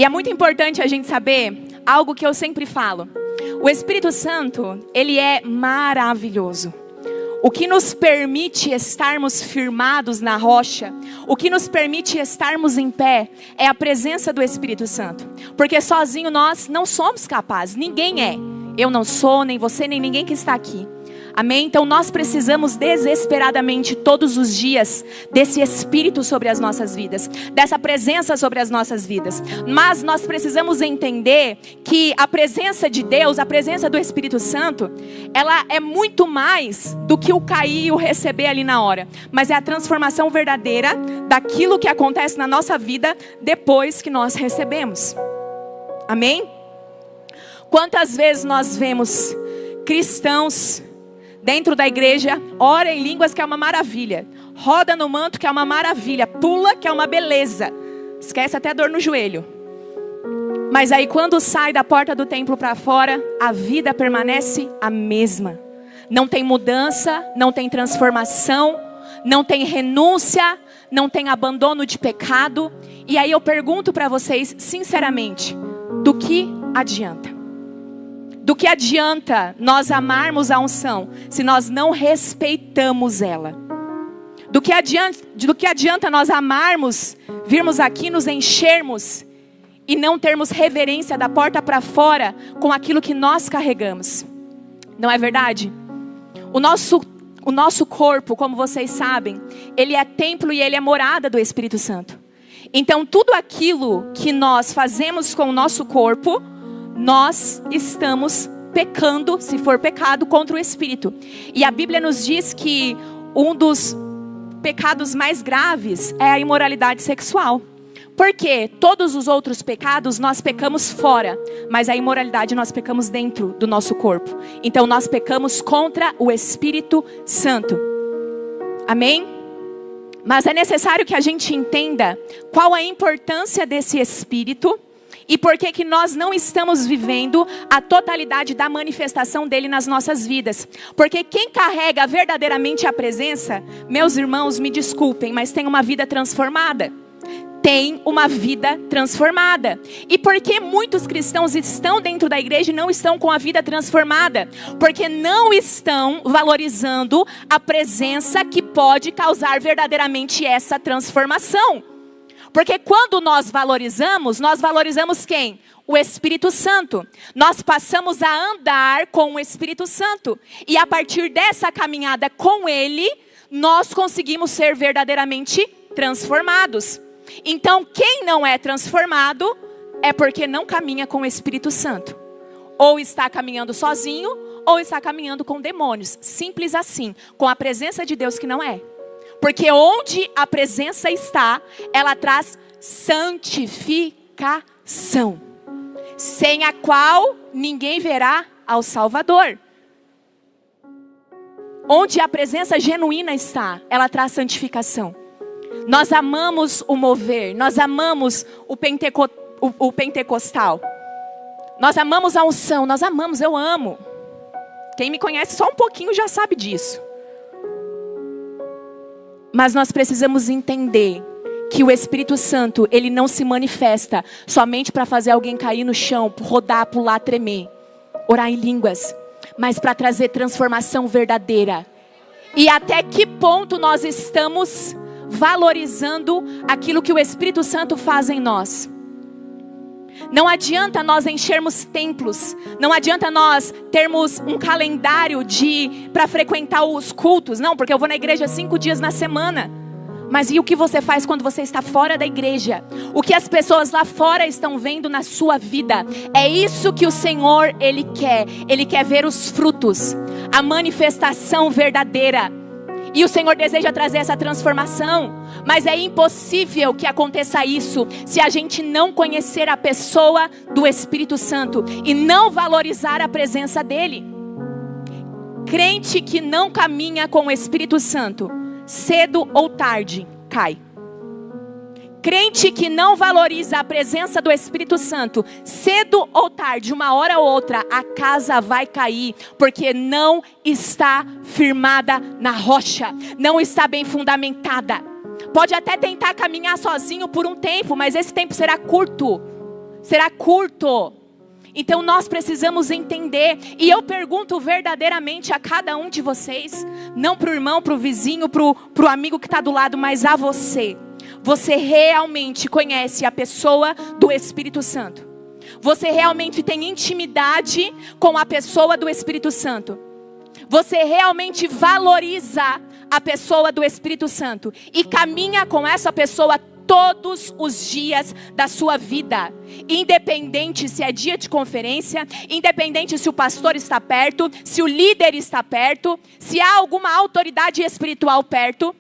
E é muito importante a gente saber algo que eu sempre falo. O Espírito Santo, ele é maravilhoso. O que nos permite estarmos firmados na rocha, o que nos permite estarmos em pé, é a presença do Espírito Santo. Porque sozinho nós não somos capazes, ninguém é. Eu não sou, nem você, nem ninguém que está aqui. Amém? Então nós precisamos desesperadamente todos os dias desse Espírito sobre as nossas vidas, dessa presença sobre as nossas vidas. Mas nós precisamos entender que a presença de Deus, a presença do Espírito Santo, ela é muito mais do que o cair e o receber ali na hora. Mas é a transformação verdadeira daquilo que acontece na nossa vida depois que nós recebemos. Amém? Quantas vezes nós vemos cristãos dentro da igreja, ora em línguas, que é uma maravilha, roda no manto, que é uma maravilha, pula, que é uma beleza, esquece até a dor no joelho. Mas aí quando sai da porta do templo para fora, a vida permanece a mesma. Não tem mudança, não tem transformação, não tem renúncia, não tem abandono de pecado. E aí eu pergunto para vocês, sinceramente, do que adianta? Do que adianta nós amarmos a unção se nós não respeitamos ela? Do que adianta nós amarmos, virmos aqui, nos enchermos e não termos reverência da porta para fora com aquilo que nós carregamos? Não é verdade? O nosso corpo, como vocês sabem, ele é templo e ele é morada do Espírito Santo. Então tudo aquilo que nós fazemos com o nosso corpo, nós estamos pecando, se for pecado, contra o Espírito. E a Bíblia nos diz que um dos pecados mais graves é a imoralidade sexual. Porque todos os outros pecados nós pecamos fora, mas a imoralidade nós pecamos dentro do nosso corpo. Então nós pecamos contra o Espírito Santo. Amém? Mas é necessário que a gente entenda qual a importância desse Espírito e por que nós não estamos vivendo a totalidade da manifestação dele nas nossas vidas. Porque quem carrega verdadeiramente a presença, meus irmãos, me desculpem, mas tem uma vida transformada. Tem uma vida transformada. E por que muitos cristãos estão dentro da igreja e não estão com a vida transformada? Porque não estão valorizando a presença que pode causar verdadeiramente essa transformação. Porque quando nós valorizamos quem? O Espírito Santo. Nós passamos a andar com o Espírito Santo. E a partir dessa caminhada com Ele, nós conseguimos ser verdadeiramente transformados. Então, quem não é transformado é porque não caminha com o Espírito Santo. Ou está caminhando sozinho, ou está caminhando com demônios. Simples assim, com a presença de Deus que não é. Porque onde a presença está, ela traz santificação, sem a qual ninguém verá ao Salvador. Onde a presença genuína está, ela traz santificação. Nós amamos o mover, nós amamos o pentecostal. Nós amamos a unção, eu amo. Quem me conhece só um pouquinho já sabe disso. Mas nós precisamos entender que o Espírito Santo, ele não se manifesta somente para fazer alguém cair no chão, rodar, pular, tremer, orar em línguas, mas para trazer transformação verdadeira. E até que ponto nós estamos valorizando aquilo que o Espírito Santo faz em nós? Não adianta nós enchermos templos, não adianta nós termos um calendário para frequentar os cultos, não, porque eu vou na igreja 5 dias na semana. Mas e o que você faz quando você está fora da igreja? O que as pessoas lá fora estão vendo na sua vida? É isso que o Senhor, Ele quer ver os frutos, a manifestação verdadeira. E o Senhor deseja trazer essa transformação. Mas é impossível que aconteça isso se a gente não conhecer a pessoa do Espírito Santo e não valorizar a presença dele. Crente que não caminha com o Espírito Santo, cedo ou tarde, cai. Crente que não valoriza a presença do Espírito Santo, cedo ou tarde, uma hora ou outra, a casa vai cair, porque não está firmada na rocha, não está bem fundamentada. Pode até tentar caminhar sozinho por um tempo, mas esse tempo será curto. será curto. Então nós precisamos entender, e eu pergunto verdadeiramente a cada um de vocês, não para o irmão, para o vizinho, para o amigo que está do lado, mas a você. Você realmente conhece a pessoa do Espírito Santo? Você realmente tem intimidade com a pessoa do Espírito Santo? Você realmente valoriza a pessoa do Espírito Santo e caminha com essa pessoa todos os dias da sua vida, independente se é dia de conferência, independente se o pastor está perto, se o líder está perto, se há alguma autoridade espiritual perto.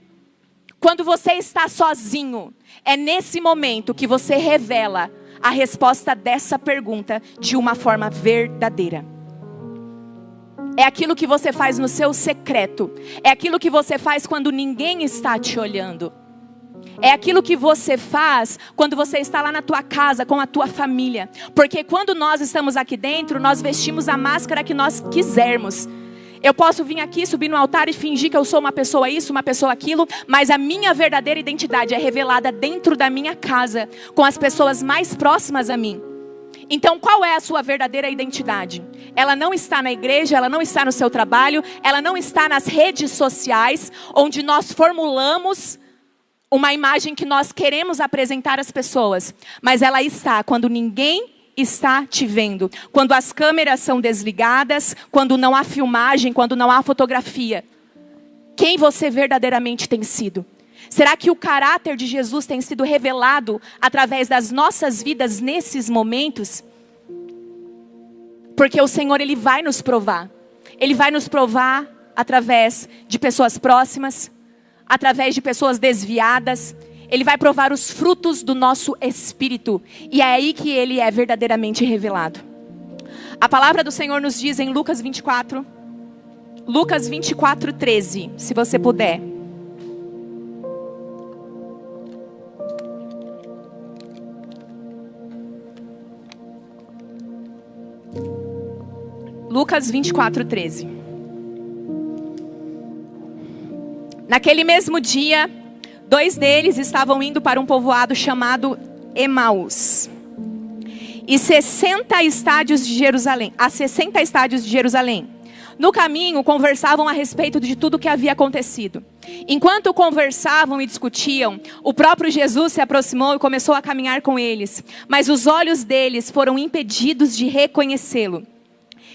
Quando você está sozinho, é nesse momento que você revela a resposta dessa pergunta de uma forma verdadeira. É aquilo que você faz no seu secreto, é aquilo que você faz quando ninguém está te olhando. É aquilo que você faz quando você está lá na tua casa com a tua família. Porque quando nós estamos aqui dentro, nós vestimos a máscara que nós quisermos. Eu posso vir aqui, subir no altar e fingir que eu sou uma pessoa isso, uma pessoa aquilo. Mas a minha verdadeira identidade é revelada dentro da minha casa, com as pessoas mais próximas a mim. Então qual é a sua verdadeira identidade? Ela não está na igreja, ela não está no seu trabalho, ela não está nas redes sociais, onde nós formulamos uma imagem que nós queremos apresentar às pessoas. Mas ela está quando ninguém está te vendo. Quando as câmeras são desligadas, quando não há filmagem, quando não há fotografia. Quem você verdadeiramente tem sido? Será que o caráter de Jesus tem sido revelado através das nossas vidas nesses momentos? Porque o Senhor, Ele vai nos provar. Ele vai nos provar através de pessoas próximas, através de pessoas desviadas. Ele vai provar os frutos do nosso espírito. E é aí que Ele é verdadeiramente revelado. A palavra do Senhor nos diz em Lucas 24, 13, se você puder. Lucas 24, 13. Naquele mesmo dia, 2 deles estavam indo para um povoado chamado Emaús, a 60 estádios de Jerusalém. No caminho, conversavam a respeito de tudo o que havia acontecido. Enquanto conversavam e discutiam, o próprio Jesus se aproximou e começou a caminhar com eles. Mas os olhos deles foram impedidos de reconhecê-lo.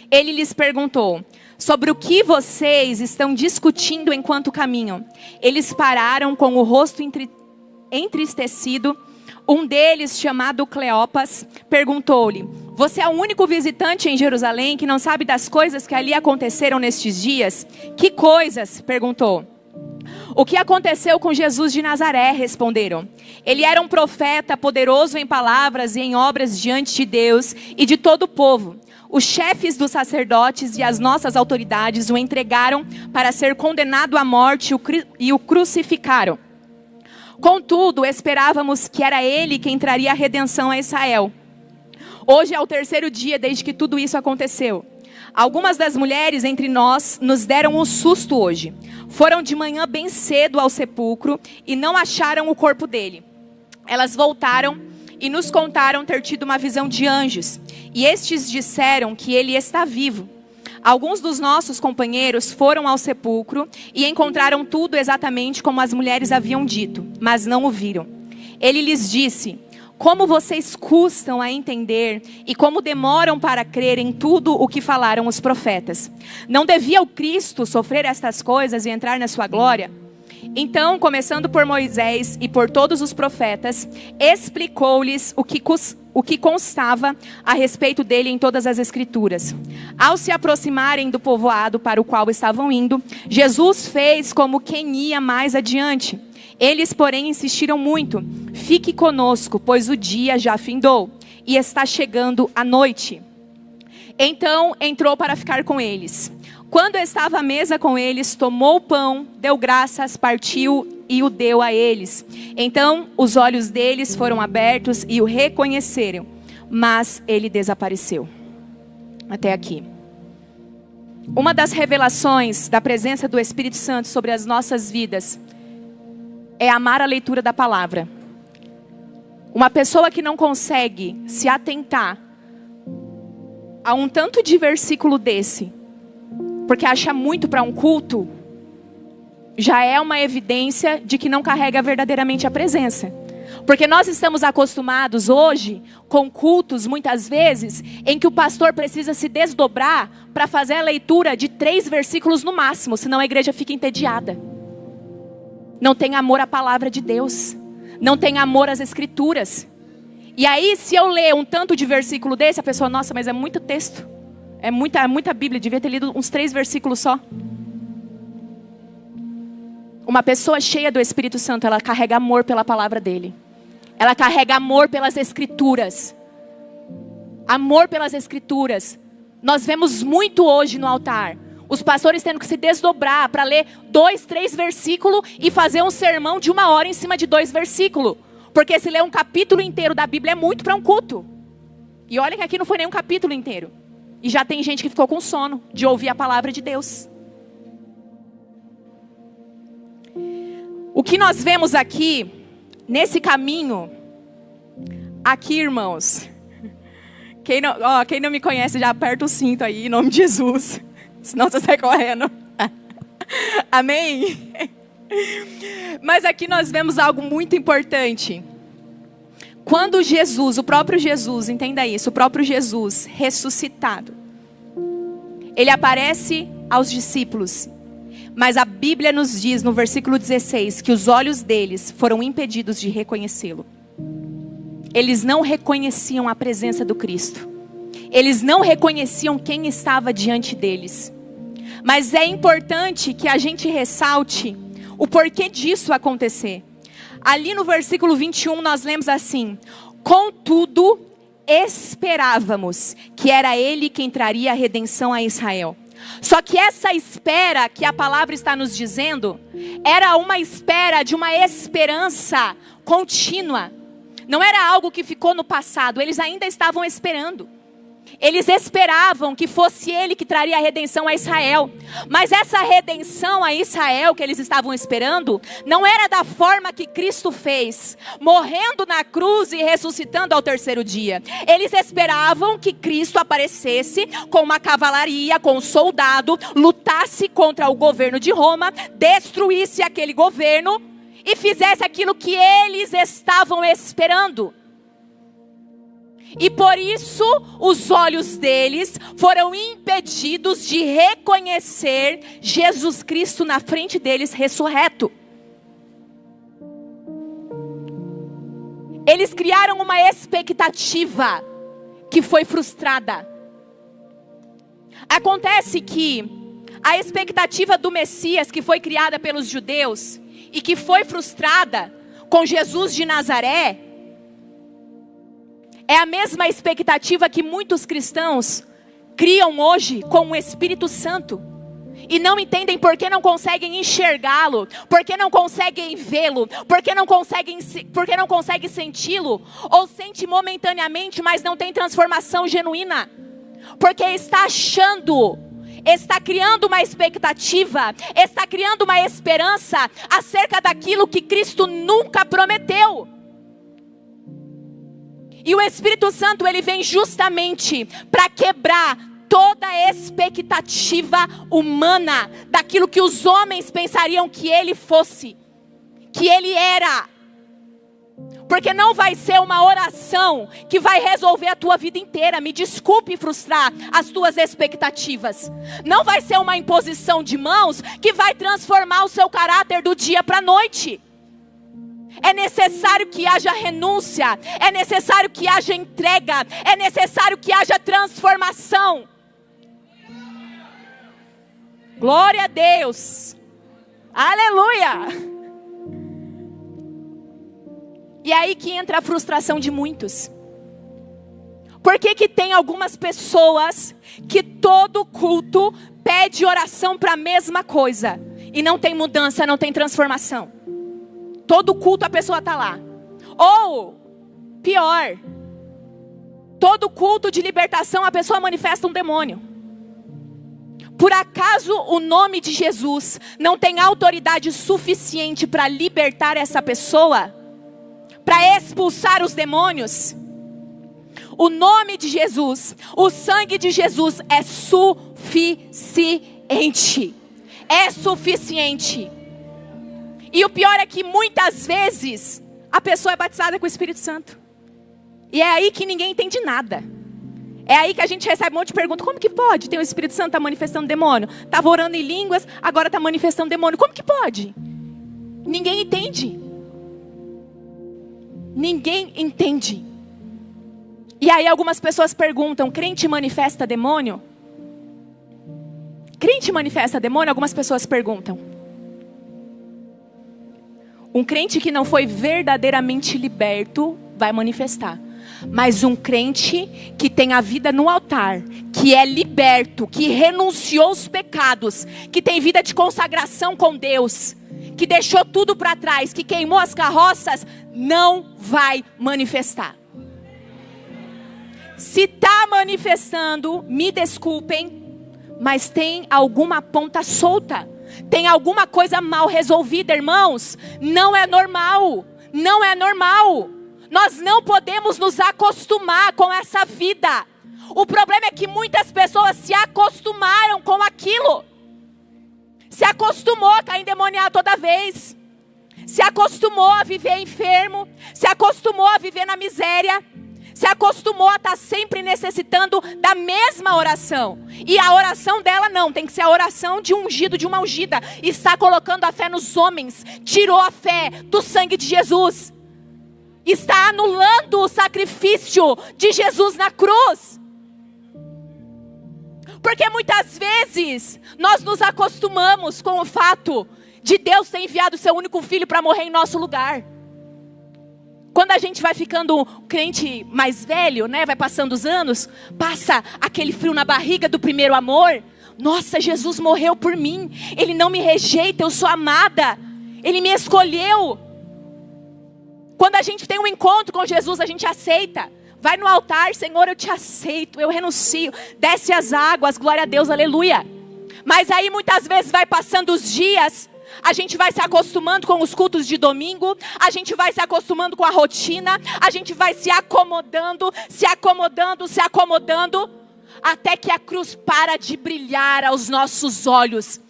Ele lhes perguntou: sobre o que vocês estão discutindo enquanto caminham? Eles pararam com o rosto entristecido. Um deles, chamado Cleopas, perguntou-lhe: você é o único visitante em Jerusalém que não sabe das coisas que ali aconteceram nestes dias? Que coisas? Perguntou. O que aconteceu com Jesus de Nazaré? Responderam. Ele era um profeta, poderoso em palavras e em obras diante de Deus e de todo o povo. Os chefes dos sacerdotes e as nossas autoridades o entregaram para ser condenado à morte e o crucificaram. Contudo, esperávamos que era ele quem traria a redenção a Israel. Hoje é o 3º dia desde que tudo isso aconteceu. Algumas das mulheres entre nós nos deram um susto hoje. Foram de manhã bem cedo ao sepulcro e não acharam o corpo dele. Elas voltaram e nos contaram ter tido uma visão de anjos. E estes disseram que ele está vivo. Alguns dos nossos companheiros foram ao sepulcro e encontraram tudo exatamente como as mulheres haviam dito, mas não o viram. Ele lhes disse: como vocês custam a entender e como demoram para crer em tudo o que falaram os profetas. Não devia o Cristo sofrer estas coisas e entrar na sua glória? Então, começando por Moisés e por todos os profetas, explicou-lhes o que constava a respeito dele em todas as Escrituras. Ao se aproximarem do povoado para o qual estavam indo, Jesus fez como quem ia mais adiante. Eles, porém, insistiram muito: fique conosco, pois o dia já findou e está chegando a noite. Então entrou para ficar com eles. Quando estava à mesa com eles, tomou o pão, deu graças, partiu e o deu a eles. Então os olhos deles foram abertos e o reconheceram, mas ele desapareceu. Até aqui. Uma das revelações da presença do Espírito Santo sobre as nossas vidas é amar a leitura da palavra. Uma pessoa que não consegue se atentar a um tanto de versículo desse, porque acha muito para um culto, já é uma evidência de que não carrega verdadeiramente a presença. Porque nós estamos acostumados hoje com cultos, muitas vezes, em que o pastor precisa se desdobrar para fazer a leitura de 3 versículos no máximo, senão a igreja fica entediada. Não tem amor à palavra de Deus, não tem amor às escrituras. E aí, se eu ler um tanto de versículo desse, a pessoa, nossa, mas é muito texto, é muita Bíblia, devia ter lido uns 3 versículos só. Uma pessoa cheia do Espírito Santo, ela carrega amor pela palavra dele. Ela carrega amor pelas escrituras. Amor pelas escrituras. Nós vemos muito hoje no altar os pastores tendo que se desdobrar para ler 2, 3 versículos e fazer um sermão de 1 hora em cima de 2 versículos. Porque se ler um capítulo inteiro da Bíblia é muito para um culto. E olha que aqui não foi nem um capítulo inteiro. E já tem gente que ficou com sono de ouvir a palavra de Deus. O que nós vemos aqui, nesse caminho, aqui, irmãos, quem não me conhece já aperta o cinto aí, em nome de Jesus, senão você sai correndo. Amém? Mas aqui nós vemos algo muito importante. Quando Jesus, o próprio Jesus, entenda isso, o próprio Jesus ressuscitado, ele aparece aos discípulos. Mas a Bíblia nos diz no versículo 16 que os olhos deles foram impedidos de reconhecê-lo. Eles não reconheciam a presença do Cristo. Eles não reconheciam quem estava diante deles. Mas é importante que a gente ressalte o porquê disso acontecer. Ali no versículo 21 nós lemos assim: contudo, esperávamos que era ele quem traria a redenção a Israel. Só que essa espera que a palavra está nos dizendo, era uma espera de uma esperança contínua. Não era algo que ficou no passado, eles ainda estavam esperando. Eles esperavam que fosse ele que traria a redenção a Israel. Mas essa redenção a Israel que eles estavam esperando, não era da forma que Cristo fez, morrendo na cruz e ressuscitando ao 3º dia. Eles esperavam que Cristo aparecesse com uma cavalaria, com um soldado, lutasse contra o governo de Roma, destruísse aquele governo e fizesse aquilo que eles estavam esperando. E por isso os olhos deles foram impedidos de reconhecer Jesus Cristo na frente deles ressurreto. Eles criaram uma expectativa que foi frustrada. Acontece que a expectativa do Messias que foi criada pelos judeus e que foi frustrada com Jesus de Nazaré, é a mesma expectativa que muitos cristãos criam hoje com o Espírito Santo. E não entendem porque não conseguem enxergá-lo, porque não conseguem vê-lo, porque não conseguem senti-lo, ou sente momentaneamente, mas não tem transformação genuína. Porque está achando, está criando uma expectativa, está criando uma esperança acerca daquilo que Cristo nunca prometeu. E o Espírito Santo, ele vem justamente para quebrar toda a expectativa humana daquilo que os homens pensariam que ele fosse, que ele era. Porque não vai ser uma oração que vai resolver a tua vida inteira. Me desculpe frustrar as tuas expectativas. Não vai ser uma imposição de mãos que vai transformar o seu caráter do dia para a noite. É necessário que haja renúncia, é necessário que haja entrega, é necessário que haja transformação. Glória a Deus. Aleluia. E aí que entra a frustração de muitos. Por que tem algumas pessoas que todo culto pede oração para a mesma coisa e não tem mudança, não tem transformação? Todo culto a pessoa está lá. Ou, pior, todo culto de libertação a pessoa manifesta um demônio. Por acaso o nome de Jesus não tem autoridade suficiente para libertar essa pessoa? para expulsar os demônios. O nome de Jesus, o sangue de Jesus é suficiente. É suficiente. E o pior é que muitas vezes a pessoa é batizada com o Espírito Santo. E é aí que ninguém entende nada. É aí que a gente recebe um monte de perguntas. Como que pode? Tem o Espírito Santo, está manifestando demônio. Estava orando em línguas, agora está manifestando demônio. Como que pode? Ninguém entende. Ninguém entende. E aí algumas pessoas perguntam, crente manifesta demônio? Crente manifesta demônio? Algumas pessoas perguntam. Um crente que não foi verdadeiramente liberto vai manifestar. Mas um crente que tem a vida no altar, que é liberto, que renunciou aos pecados, que tem vida de consagração com Deus, que deixou tudo para trás, que queimou as carroças, não vai manifestar. Se está manifestando, me desculpem, mas tem alguma ponta solta. Tem alguma coisa mal resolvida, irmãos. Não é normal. Não é normal. Nós não podemos nos acostumar com essa vida. O problema é que muitas pessoas se acostumaram com aquilo. Se acostumou a cair endemoniado toda vez. Se acostumou a viver enfermo. Se acostumou a viver na miséria. Se acostumou a estar sempre necessitando da mesma oração. E a oração dela não, tem que ser a oração de um ungido, de uma ungida. Está colocando a fé nos homens. Tirou a fé do sangue de Jesus. Está anulando o sacrifício de Jesus na cruz. Porque muitas vezes nós nos acostumamos com o fato de Deus ter enviado o seu único filho para morrer em nosso lugar. Quando a gente vai ficando crente mais velho, né, vai passando os anos, passa aquele frio na barriga do primeiro amor. Nossa, Jesus morreu por mim. Ele não me rejeita, eu sou amada. Ele me escolheu. Quando a gente tem um encontro com Jesus, a gente aceita. Vai no altar, Senhor, eu te aceito, eu renuncio. Desce as águas, glória a Deus, aleluia. Mas aí muitas vezes vai passando os dias, a gente vai se acostumando com os cultos de domingo, a gente vai se acostumando com a rotina, a gente vai se acomodando, até que a cruz para de brilhar aos nossos olhos.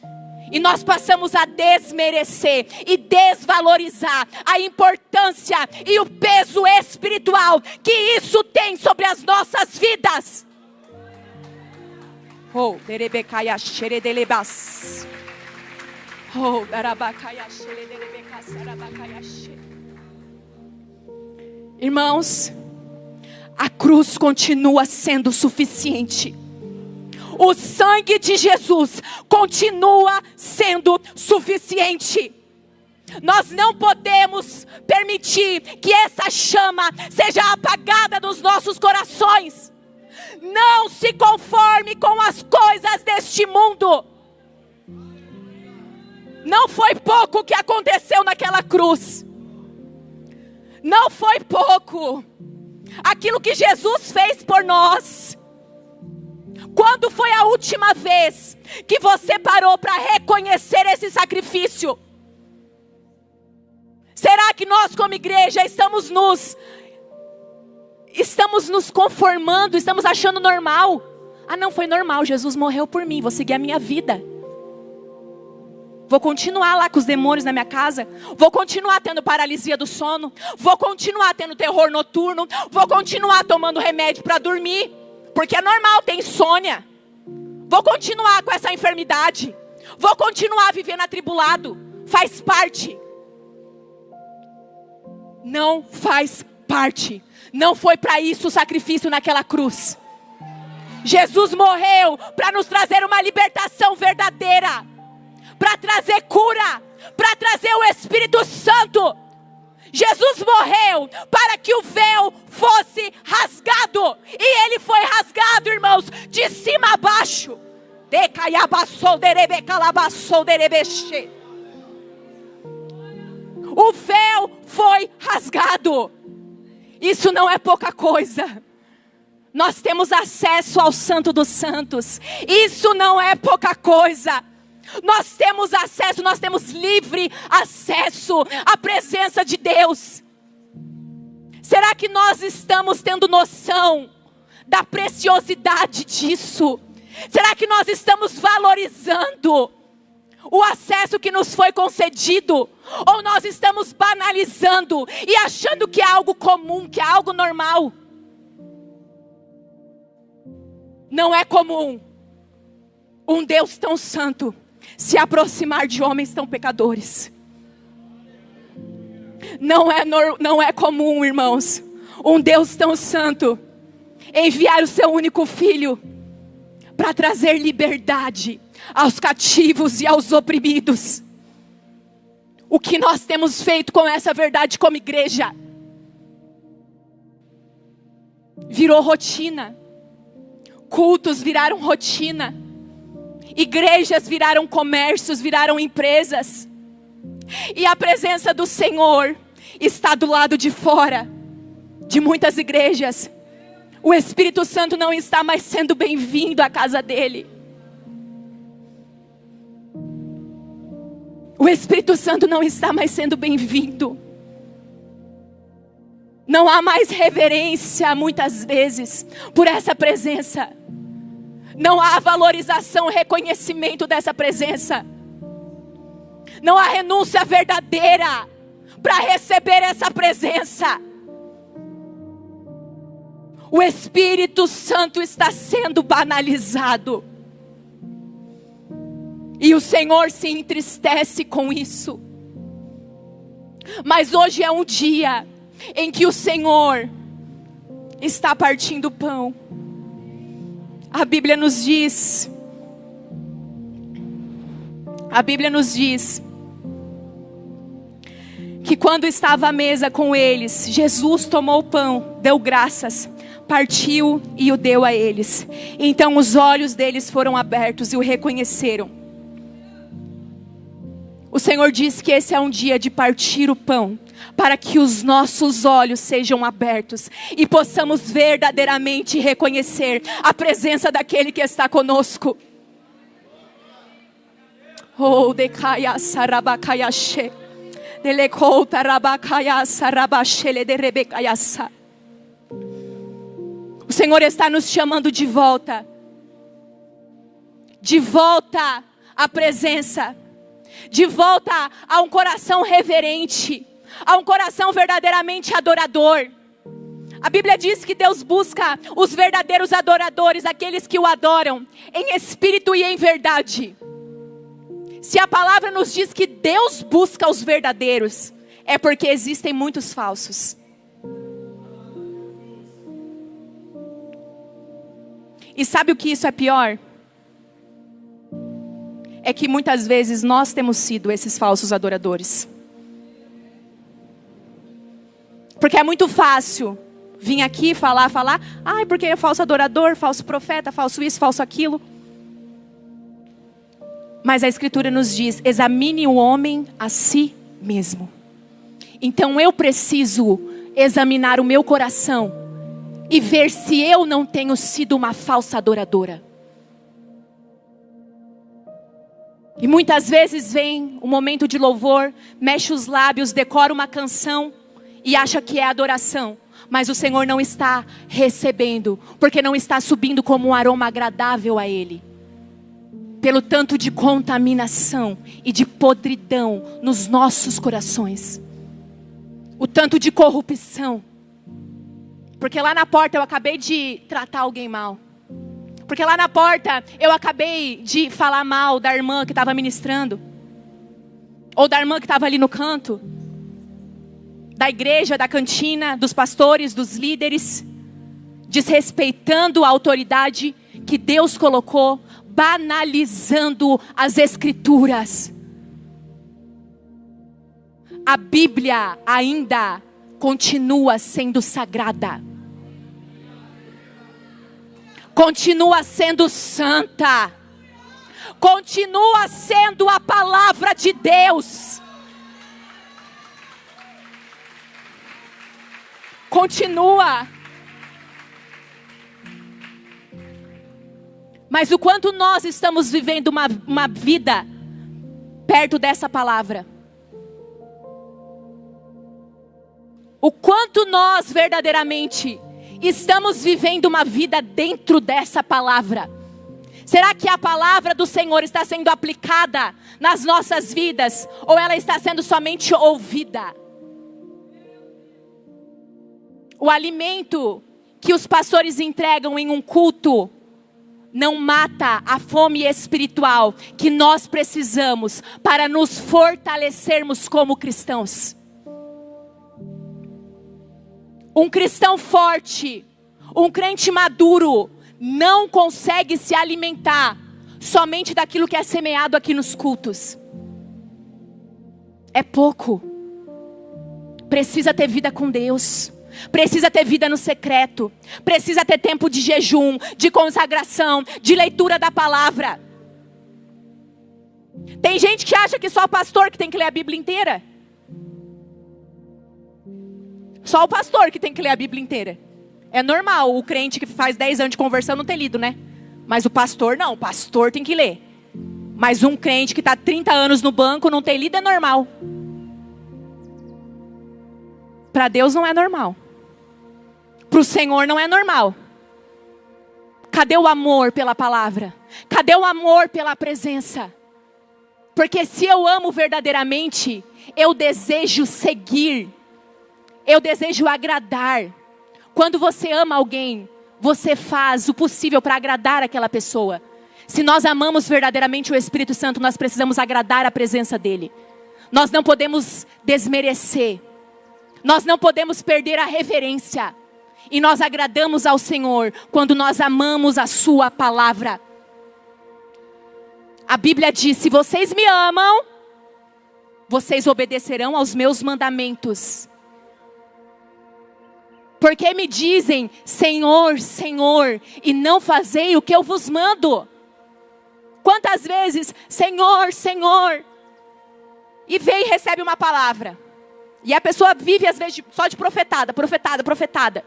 E nós passamos a desmerecer e desvalorizar a importância e o peso espiritual que isso tem sobre as nossas vidas. Oh, derebecaia xeredelebas. Oh, darabacaia xeredelebecasarabacaia xere. Irmãos, a cruz continua sendo suficiente. O sangue de Jesus continua sendo suficiente. Nós não podemos permitir que essa chama seja apagada dos nossos corações. Não se conforme com as coisas deste mundo. Não foi pouco o que aconteceu naquela cruz. Não foi pouco. Aquilo que Jesus fez por nós. Quando foi a última vez que você parou para reconhecer esse sacrifício? Será que nós como igreja estamos nos conformando, estamos achando normal? Ah, não foi normal, Jesus morreu por mim, vou seguir a minha vida. Vou continuar lá com os demônios na minha casa. Vou continuar tendo paralisia do sono. Vou continuar tendo terror noturno. Vou continuar tomando remédio para dormir. Porque é normal ter insônia. Vou continuar com essa enfermidade. Vou continuar vivendo atribulado. Faz parte. Não faz parte. Não foi para isso o sacrifício naquela cruz. Jesus morreu para nos trazer uma libertação verdadeira. Para trazer cura. Para trazer o Espírito Santo. Jesus morreu para que o véu fosse rasgado. E ele foi rasgado, irmãos, de cima a baixo. O véu foi rasgado. Isso não é pouca coisa. Nós temos acesso ao Santo dos Santos. Isso não é pouca coisa. Nós temos acesso, nós temos livre acesso à presença de Deus. Será que nós estamos tendo noção da preciosidade disso? Será que nós estamos valorizando o acesso que nos foi concedido? Ou nós estamos banalizando e achando que é algo comum, que é algo normal? Não é comum um Deus tão santo se aproximar de homens tão pecadores. Não é comum, irmãos, um Deus tão santo enviar o seu único filho para trazer liberdade aos cativos e aos oprimidos. O que nós temos feito com essa verdade como igreja? Virou rotina. Cultos viraram rotina. Igrejas viraram comércios, viraram empresas. E a presença do Senhor está do lado de fora de muitas igrejas. O Espírito Santo não está mais sendo bem-vindo à casa dele. O Espírito Santo não está mais sendo bem-vindo. Não há mais reverência, muitas vezes, por essa presença. Não há valorização, reconhecimento dessa presença. Não há renúncia verdadeira para receber essa presença. O Espírito Santo está sendo banalizado. E o Senhor se entristece com isso. Mas hoje é um dia em que o Senhor está partindo o pão. A Bíblia nos diz que quando estava à mesa com eles, Jesus tomou o pão, deu graças, partiu e o deu a eles. Então os olhos deles foram abertos e o reconheceram. O Senhor diz que esse é um dia de partir o pão, para que os nossos olhos sejam abertos e possamos verdadeiramente reconhecer a presença daquele que está conosco. Oh, decaya sarabacaya she, delecouta rabacaya sarabachele de rebecaiasa. O Senhor está nos chamando de volta à presença, de volta a um coração reverente, a um coração verdadeiramente adorador. A Bíblia diz que Deus busca os verdadeiros adoradores, aqueles que o adoram em espírito e em verdade. Se a palavra nos diz que Deus busca os verdadeiros, é porque existem muitos falsos. E sabe o que isso é pior? É que muitas vezes nós temos sido esses falsos adoradores. Porque é muito fácil vir aqui falar, porque é falso adorador, falso profeta, falso isso, falso aquilo. Mas a Escritura nos diz, examine o homem a si mesmo. Então eu preciso examinar o meu coração e ver se eu não tenho sido uma falsa adoradora. E muitas vezes vem um momento de louvor, mexe os lábios, decora uma canção e acha que é adoração. Mas o Senhor não está recebendo, porque não está subindo como um aroma agradável a Ele. Pelo tanto de contaminação e de podridão nos nossos corações. O tanto de corrupção. Porque lá na porta eu acabei de tratar alguém mal. Porque lá na porta eu acabei de falar mal da irmã que estava ministrando. Ou da irmã que estava ali no canto. Da igreja, da cantina, dos pastores, dos líderes. Desrespeitando a autoridade que Deus colocou. Banalizando as Escrituras. A Bíblia ainda continua sendo sagrada. Continua sendo santa. Continua sendo a palavra de Deus. Continua. Mas o quanto nós estamos vivendo uma vida perto dessa palavra. O quanto nós verdadeiramente estamos vivendo uma vida dentro dessa palavra. Será que a palavra do Senhor está sendo aplicada nas nossas vidas? Ou ela está sendo somente ouvida? O alimento que os pastores entregam em um culto não mata a fome espiritual que nós precisamos para nos fortalecermos como cristãos. Um cristão forte, um crente maduro, não consegue se alimentar somente daquilo que é semeado aqui nos cultos. É pouco. Precisa ter vida com Deus. Precisa ter vida no secreto. Precisa ter tempo de jejum, de consagração, de leitura da palavra. Tem gente que acha que só o pastor que tem que ler a Bíblia inteira. Só o pastor que tem que ler a Bíblia inteira. É normal o crente que faz 10 anos de conversão não ter lido, né? Mas o pastor não, o pastor tem que ler. Mas um crente que está 30 anos no banco não ter lido é normal. Para Deus não é normal. Para o Senhor não é normal. Cadê o amor pela palavra? Cadê o amor pela presença? Porque se eu amo verdadeiramente, eu desejo seguir. Eu desejo agradar. Quando você ama alguém, você faz o possível para agradar aquela pessoa. Se nós amamos verdadeiramente o Espírito Santo, nós precisamos agradar a presença dele. Nós não podemos desmerecer. Nós não podemos perder a reverência. E nós agradamos ao Senhor quando nós amamos a sua palavra. A Bíblia diz: se vocês me amam, vocês obedecerão aos meus mandamentos. Porque me dizem, Senhor, Senhor, e não fazei o que eu vos mando. Quantas vezes, Senhor, Senhor, e vem e recebe uma palavra. E a pessoa vive às vezes só de profetada, profetada, profetada.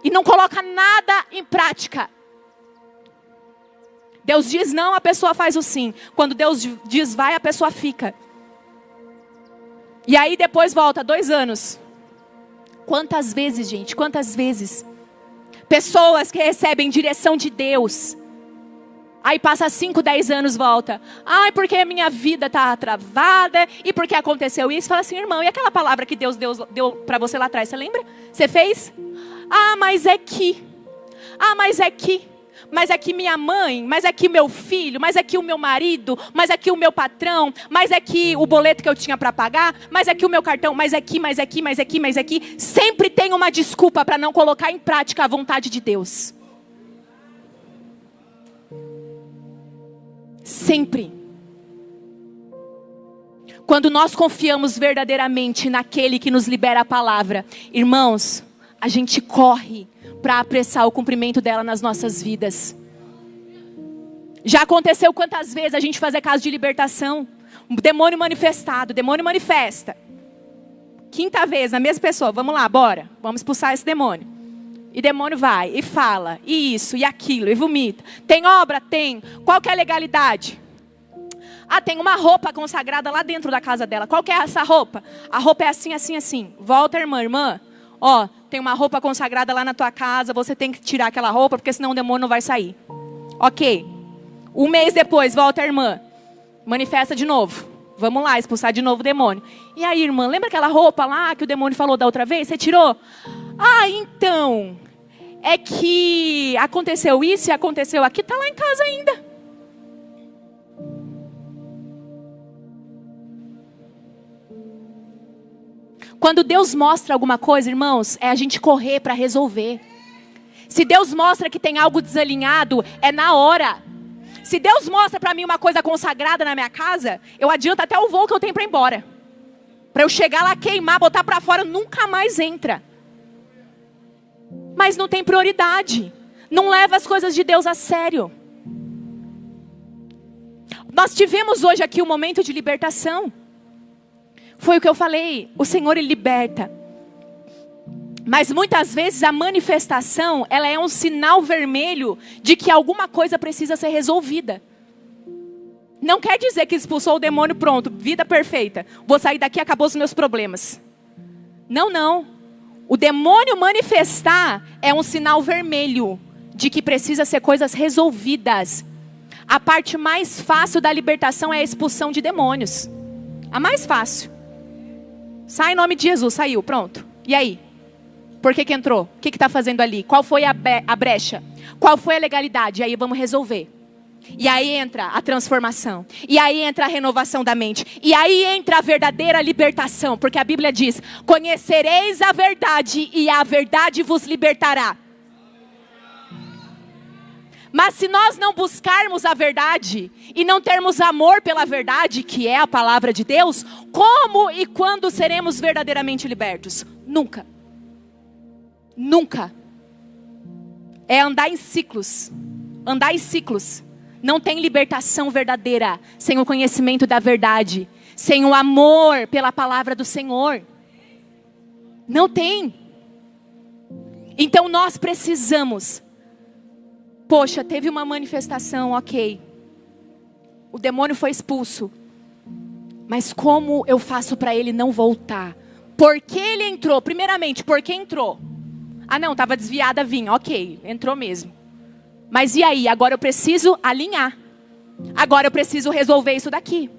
E não coloca nada em prática. Deus diz não, a pessoa faz o sim. Quando Deus diz vai, a pessoa fica. E aí depois volta 2 anos. Quantas vezes, gente, quantas vezes? Pessoas que recebem direção de Deus. Aí passa 5, 10 anos, volta. Ai, porque a minha vida está travada. E porque aconteceu isso. Fala assim, irmão, e aquela palavra que Deus deu para você lá atrás, você lembra? Você fez? Ah, mas é que. Ah, mas é que. Mas é que minha mãe, mas é que meu filho, mas é que o meu marido, mas é que o meu patrão, mas é que o boleto que eu tinha para pagar, mas é que o meu cartão, mas é que, mas é que, mas é que, mas é que. Sempre tem uma desculpa para não colocar em prática a vontade de Deus. Sempre. Quando nós confiamos verdadeiramente naquele que nos libera a palavra, irmãos, a gente corre para apressar o cumprimento dela nas nossas vidas. Já aconteceu quantas vezes a gente fazer caso de libertação? Um demônio manifestado, o demônio manifesta. 5ª vez, a mesma pessoa, vamos lá, bora, vamos expulsar esse demônio. E demônio vai, e fala, e isso, e aquilo, e vomita. Tem obra? Tem. Qual que é a legalidade? Ah, tem uma roupa consagrada lá dentro da casa dela. Qual que é essa roupa? A roupa é assim, assim, assim. Volta, irmã. Ó, tem uma roupa consagrada lá na tua casa, você tem que tirar aquela roupa, porque senão o demônio não vai sair. Ok. 1 mês depois, volta a irmã. Manifesta de novo. Vamos lá, expulsar de novo o demônio. E aí, irmã, lembra aquela roupa lá que o demônio falou da outra vez? Você tirou? Ah, então, é que aconteceu isso e aconteceu aqui, está lá em casa ainda. Quando Deus mostra alguma coisa, irmãos, é a gente correr para resolver. Se Deus mostra que tem algo desalinhado, é na hora. Se Deus mostra para mim uma coisa consagrada na minha casa, eu adianto até o voo que eu tenho para ir embora. Para eu chegar lá, queimar, botar para fora, nunca mais entra. Mas não tem prioridade. Não leva as coisas de Deus a sério. Nós tivemos hoje aqui um momento de libertação. Foi o que eu falei, o Senhor Ele liberta. Mas muitas vezes a manifestação, ela é um sinal vermelho de que alguma coisa precisa ser resolvida. Não quer dizer que expulsou o demônio, pronto, vida perfeita. Vou sair daqui e acabou os meus problemas. Não, não. O demônio manifestar é um sinal vermelho de que precisa ser coisas resolvidas. A parte mais fácil da libertação é a expulsão de demônios. A mais fácil. Sai em nome de Jesus, saiu, pronto. E aí? Por que entrou? O que está fazendo ali? Qual foi a brecha? Qual foi a legalidade? E aí vamos resolver. E aí entra a transformação. E aí entra a renovação da mente. E aí entra a verdadeira libertação. Porque a Bíblia diz: conhecereis a verdade e a verdade vos libertará. Mas se nós não buscarmos a verdade e não termos amor pela verdade, que é a palavra de Deus, como e quando seremos verdadeiramente libertos? Nunca. Nunca. É andar em ciclos. Andar em ciclos. Não tem libertação verdadeira sem o conhecimento da verdade, sem o amor pela palavra do Senhor. Não tem. Então nós precisamos. Poxa, teve uma manifestação, ok. O demônio foi expulso. Mas como eu faço para ele não voltar? Por que ele entrou? Primeiramente, por que entrou? Ah não, estava desviada, vinha. Ok, entrou mesmo. Mas e aí? Agora eu preciso alinhar. Agora eu preciso resolver isso daqui.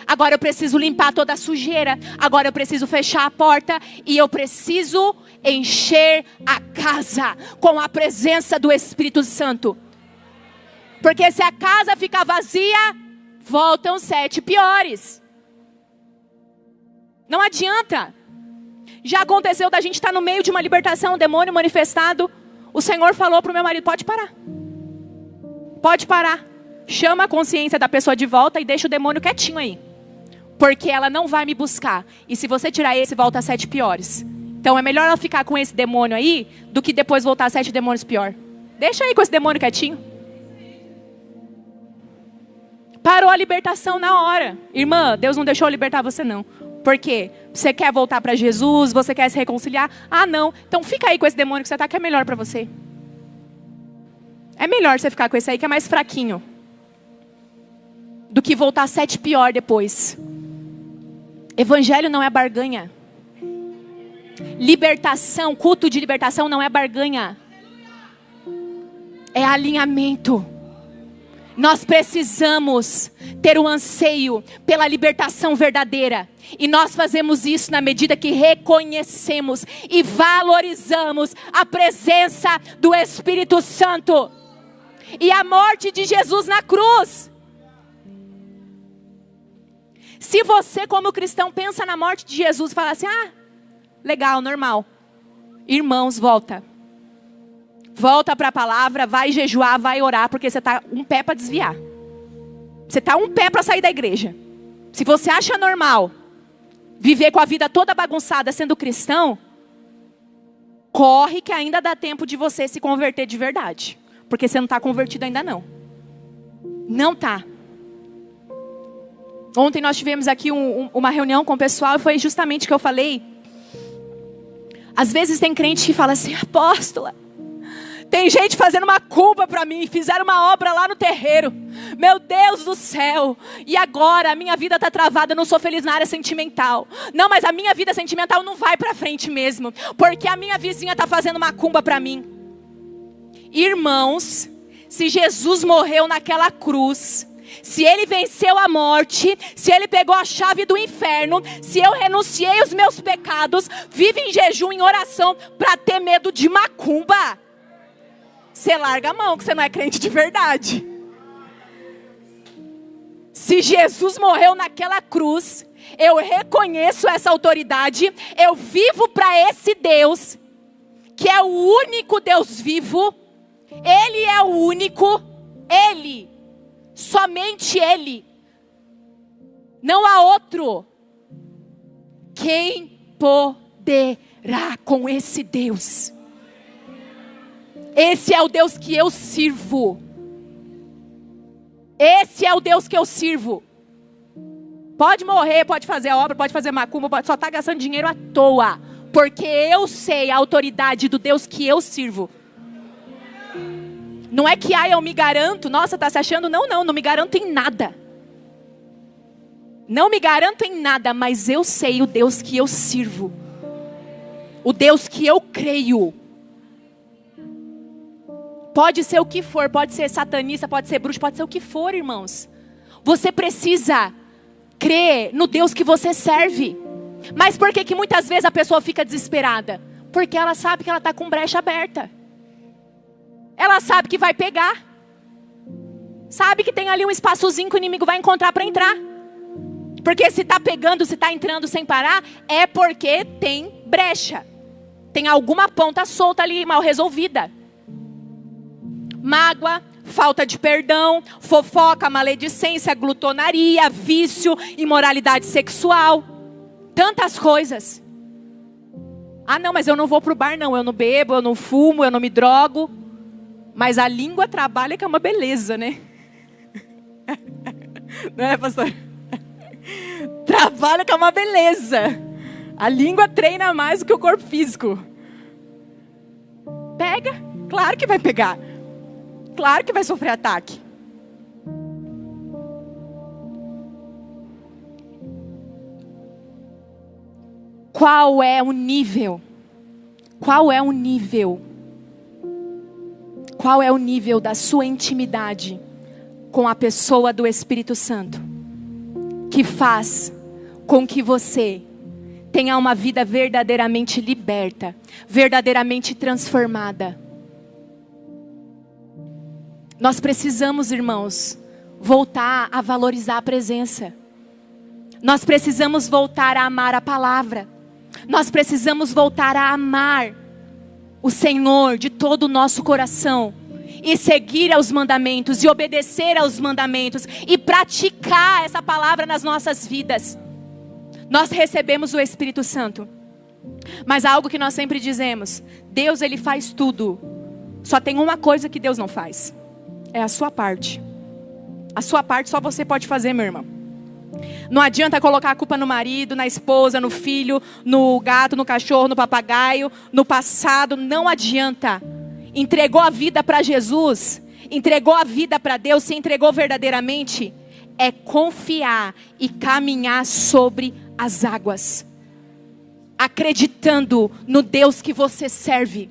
Agora eu preciso limpar toda a sujeira. Agora eu preciso fechar a porta. E eu preciso encher a casa com a presença do Espírito Santo. Porque se a casa ficar vazia, voltam 7 piores. Não adianta. Já aconteceu da gente estar no meio de uma libertação, um demônio manifestado. O Senhor falou para o meu marido: pode parar. Pode parar. Chama a consciência da pessoa de volta e deixa o demônio quietinho aí. Porque ela não vai me buscar. E se você tirar esse, volta 7 piores. Então é melhor ela ficar com esse demônio aí do que depois voltar 7 demônios pior. Deixa aí com esse demônio quietinho. Parou a libertação na hora. Irmã, Deus não deixou eu libertar você não. Por quê? Você quer voltar para Jesus? Você quer se reconciliar? Ah não. Então fica aí com esse demônio que você está, que é melhor para você. É melhor você ficar com esse aí que é mais fraquinho. Do que voltar 7 pior depois. Evangelho não é barganha. Libertação, culto de libertação não é barganha. É alinhamento. Nós precisamos ter um anseio pela libertação verdadeira. E nós fazemos isso na medida que reconhecemos e valorizamos a presença do Espírito Santo. E a morte de Jesus na cruz. Se você como cristão pensa na morte de Jesus e fala assim: ah, legal, normal. Irmãos, volta. Volta para a palavra, vai jejuar, vai orar, porque você está um pé para desviar. Você está um pé para sair da igreja. Se você acha normal viver com a vida toda bagunçada sendo cristão, corre que ainda dá tempo de você se converter de verdade. Porque você não está convertido ainda não. Não está. Ontem nós tivemos aqui uma reunião com o pessoal e foi justamente o que eu falei. Às vezes tem crente que fala assim: apóstola, tem gente fazendo uma culpa para mim, fizeram uma obra lá no terreiro. Meu Deus do céu. E agora a minha vida está travada, eu não sou feliz na área sentimental. Não, mas a minha vida sentimental não vai para frente mesmo. Porque a minha vizinha está fazendo macumba para mim. Irmãos, se Jesus morreu naquela cruz, se ele venceu a morte, se ele pegou a chave do inferno, se eu renunciei os meus pecados, vive em jejum, em oração, para ter medo de macumba, você larga a mão que você não é crente de verdade. Se Jesus morreu naquela cruz, eu reconheço essa autoridade, eu vivo para esse Deus, que é o único Deus vivo. Ele é o único, Ele, somente Ele, não há outro. Quem poderá com esse Deus? Esse é o Deus que eu sirvo. Esse é o Deus que eu sirvo. Pode morrer, pode fazer a obra, pode fazer macumba, só está gastando dinheiro à toa. Porque eu sei a autoridade do Deus que eu sirvo. Não é que eu me garanto. Nossa, está se achando? Não me garanto em nada. Não me garanto em nada, mas eu sei o Deus que eu sirvo. O Deus que eu creio. Pode ser o que for, pode ser satanista, pode ser bruxo, pode ser o que for, irmãos. Você precisa crer no Deus que você serve. Mas por que muitas vezes a pessoa fica desesperada? Porque ela sabe que ela está com brecha aberta. Ela sabe que vai pegar. Sabe que tem ali um espaçozinho que o inimigo vai encontrar para entrar. Porque se está pegando, se está entrando sem parar, é porque tem brecha. Tem alguma ponta solta ali, mal resolvida. Mágoa, falta de perdão, fofoca, maledicência, glutonaria, vício, imoralidade sexual. Tantas coisas. Ah não, mas eu não vou pro bar não, eu não bebo, eu não fumo, eu não me drogo. Mas a língua trabalha que é uma beleza, né? Não é, pastor? Trabalha que é uma beleza. A língua treina mais do que o corpo físico. Pega, claro que vai pegar. Claro que vai sofrer ataque. Qual é o nível? Qual é o nível? Qual é o nível da sua intimidade com a pessoa do Espírito Santo? Que faz com que você tenha uma vida verdadeiramente liberta, verdadeiramente transformada. Nós precisamos, irmãos, voltar a valorizar a presença. Nós precisamos voltar a amar a palavra. Nós precisamos voltar a amar o Senhor de todo o nosso coração. E seguir aos mandamentos, e obedecer aos mandamentos, e praticar essa palavra nas nossas vidas. Nós recebemos o Espírito Santo. Mas há algo que nós sempre dizemos: Deus, Ele faz tudo. Só tem uma coisa que Deus não faz. É a sua parte. A sua parte só você pode fazer, meu irmão. Não adianta colocar a culpa no marido, na esposa, no filho, no gato, no cachorro, no papagaio, no passado. Não adianta. Entregou a vida para Jesus, entregou a vida para Deus, se entregou verdadeiramente, é confiar e caminhar sobre as águas, acreditando no Deus que você serve.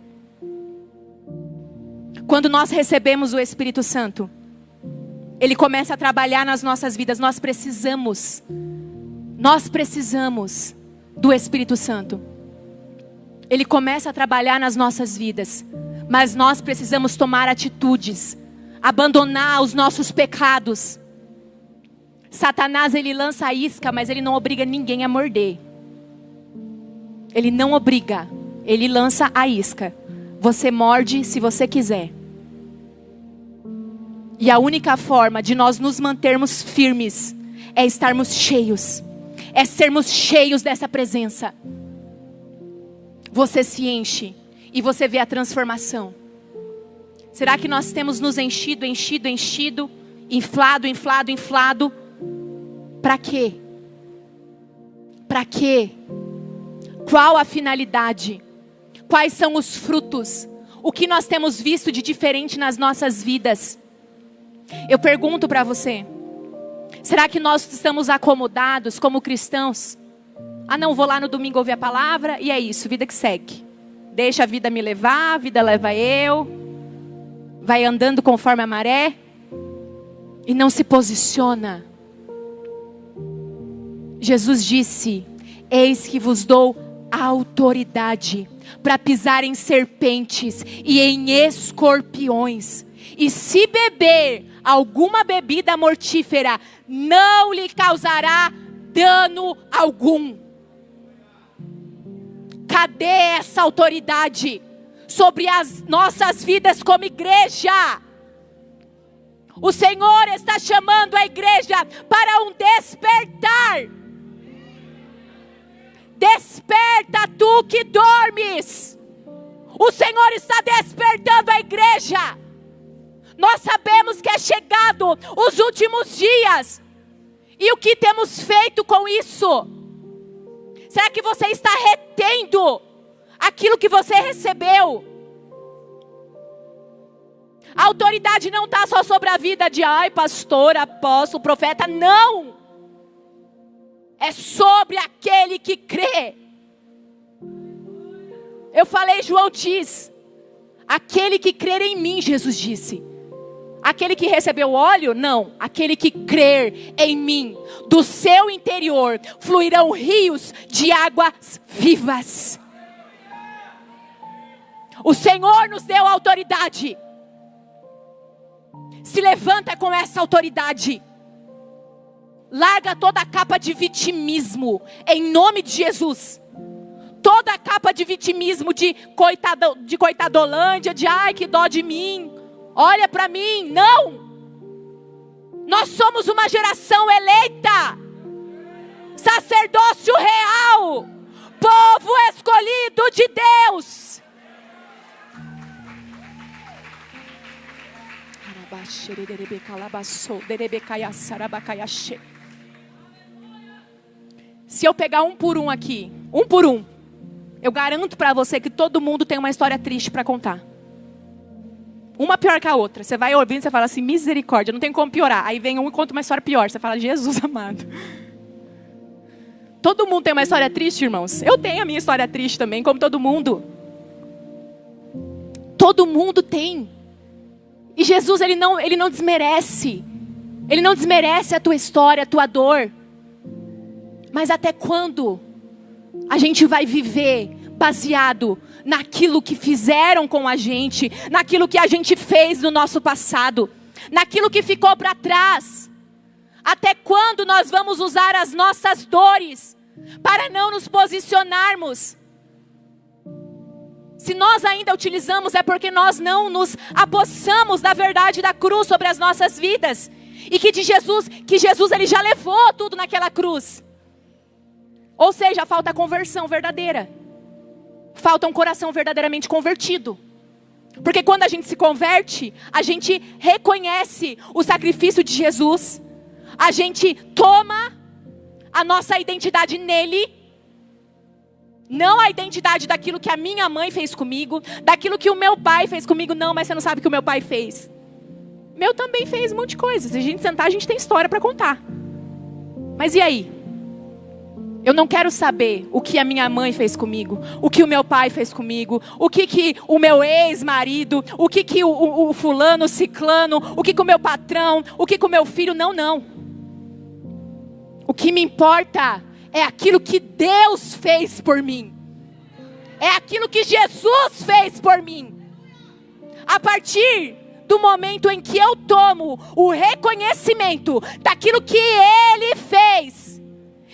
Quando nós recebemos o Espírito Santo, Ele começa a trabalhar nas nossas vidas. Nós precisamos do Espírito Santo. Ele começa a trabalhar nas nossas vidas. Mas nós precisamos tomar atitudes, abandonar os nossos pecados. Satanás, ele lança a isca, mas ele não obriga ninguém a morder. Ele não obriga, ele lança a isca. Você morde se você quiser. E a única forma de nós nos mantermos firmes é estarmos cheios, é sermos cheios dessa presença. Você se enche e você vê a transformação. Será que nós temos nos enchido, inflado? Para quê? Para quê? Qual a finalidade? Quais são os frutos? O que nós temos visto de diferente nas nossas vidas? Eu pergunto para você: será que nós estamos acomodados como cristãos? Ah não, vou lá no domingo ouvir a palavra e é isso, vida que segue. Deixa a vida me levar, a vida leva eu. Vai andando conforme a maré. E não se posiciona. Jesus disse: eis que vos dou autoridade para pisar em serpentes e em escorpiões. E se beber alguma bebida mortífera, não lhe causará dano algum. Cadê essa autoridade sobre as nossas vidas como igreja? O Senhor está chamando a igreja para um despertar. Desperta tu que dormes. O Senhor está despertando a igreja. Nós sabemos que é chegado os últimos dias. E o que temos feito com isso? Será que você está retendo aquilo que você recebeu? A autoridade não está só sobre a vida de pastor, apóstolo, profeta. Não! É sobre aquele que crê. Eu falei, João diz, aquele que crer em mim, Jesus disse. Aquele que recebeu óleo? Não. Aquele que crer em mim, do seu interior fluirão rios de águas vivas. O Senhor nos deu autoridade. Se levanta com essa autoridade. Larga toda a capa de vitimismo, em nome de Jesus. Toda a capa de vitimismo, de coitadolândia, de ai que dó de mim. Olha para mim, não. Nós somos uma geração eleita, sacerdócio real, povo escolhido de Deus. Se eu pegar um por um aqui, eu garanto para você que todo mundo tem uma história triste para contar. Uma pior que a outra. Você vai ouvindo e você fala assim, misericórdia, não tem como piorar. Aí vem um e conta uma história pior. Você fala, Jesus amado. Todo mundo tem uma história triste, irmãos. Eu tenho a minha história triste também, como todo mundo. Todo mundo tem. E Jesus, ele não desmerece. Ele não desmerece a tua história, a tua dor. Mas até quando a gente vai viver baseado naquilo que fizeram com a gente, naquilo que a gente fez no nosso passado, naquilo que ficou para trás? Até quando nós vamos usar as nossas dores para não nos posicionarmos? Se nós ainda utilizamos, é porque nós não nos apossamos da verdade da cruz sobre as nossas vidas. E que Jesus ele já levou tudo naquela cruz. Ou seja, falta conversão verdadeira. Falta um coração verdadeiramente convertido. Porque quando a gente se converte, a gente reconhece o sacrifício de Jesus. A gente toma a nossa identidade nele. Não a identidade daquilo que a minha mãe fez comigo, daquilo que o meu pai fez comigo. Não, mas você não sabe o que o meu pai fez. Meu também fez um monte de coisas. Se a gente sentar, a gente tem história para contar. Mas e aí? Eu não quero saber o que a minha mãe fez comigo, o que o meu pai fez comigo, o que o meu ex-marido, o que o fulano, o ciclano, o que o meu patrão, o que o meu filho. Não, não. O que me importa é aquilo que Deus fez por mim. É aquilo que Jesus fez por mim. A partir do momento em que eu tomo o reconhecimento daquilo que Ele fez,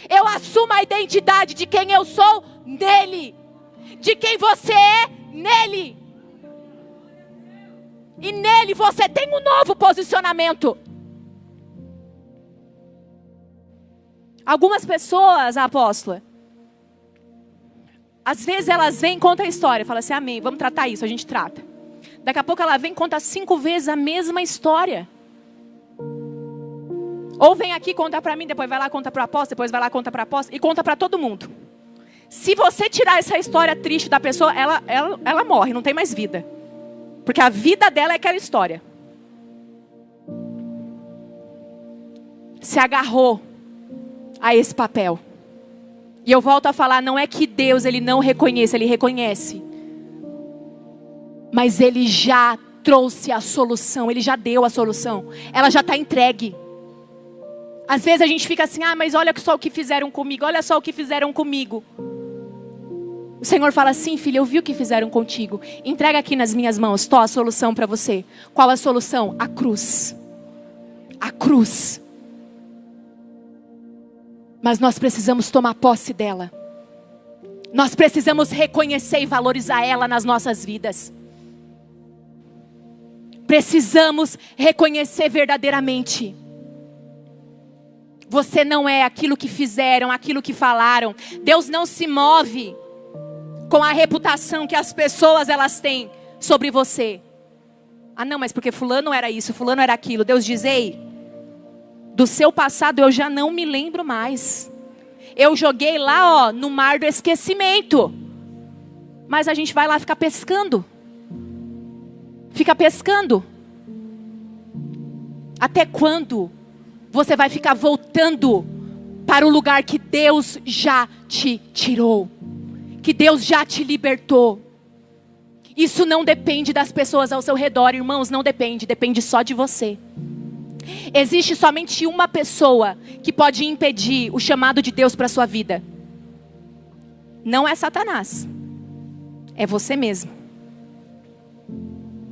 eu assumo a identidade de quem eu sou nele. De quem você é nele. E nele você tem um novo posicionamento. Algumas pessoas, apóstola, às vezes elas vêm e contam a história. Falam assim, amém, vamos tratar isso, a gente trata. Daqui a pouco ela vem e conta 5 vezes a mesma história. Ou vem aqui contar para mim, depois vai lá conta para o apóstolo, depois vai lá conta para o apóstolo e conta para todo mundo. Se você tirar essa história triste da pessoa, ela morre, não tem mais vida. Porque a vida dela é aquela história. Se agarrou a esse papel. E eu volto a falar, não é que Deus ele não reconheça, ele reconhece. Mas ele já trouxe a solução, ele já deu a solução. Ela já está entregue. Às vezes a gente fica assim, mas olha só o que fizeram comigo, olha só o que fizeram comigo. O Senhor fala assim, filha, eu vi o que fizeram contigo. Entrega aqui nas minhas mãos, estou a solução para você. Qual a solução? A cruz. A cruz. Mas nós precisamos tomar posse dela. Nós precisamos reconhecer e valorizar ela nas nossas vidas. Precisamos reconhecer verdadeiramente. Você não é aquilo que fizeram, aquilo que falaram. Deus não se move com a reputação que as pessoas elas têm sobre você. Não, mas porque fulano era isso, fulano era aquilo. Deus diz, ei, do seu passado eu já não me lembro mais. Eu joguei lá, no mar do esquecimento. Mas a gente vai lá ficar pescando. Fica pescando. Até quando você vai ficar voltando para o lugar que Deus já te tirou? Que Deus já te libertou? Isso não depende das pessoas ao seu redor, irmãos, não depende, depende só de você. Existe somente uma pessoa que pode impedir o chamado de Deus para a sua vida. Não é Satanás, é você mesmo.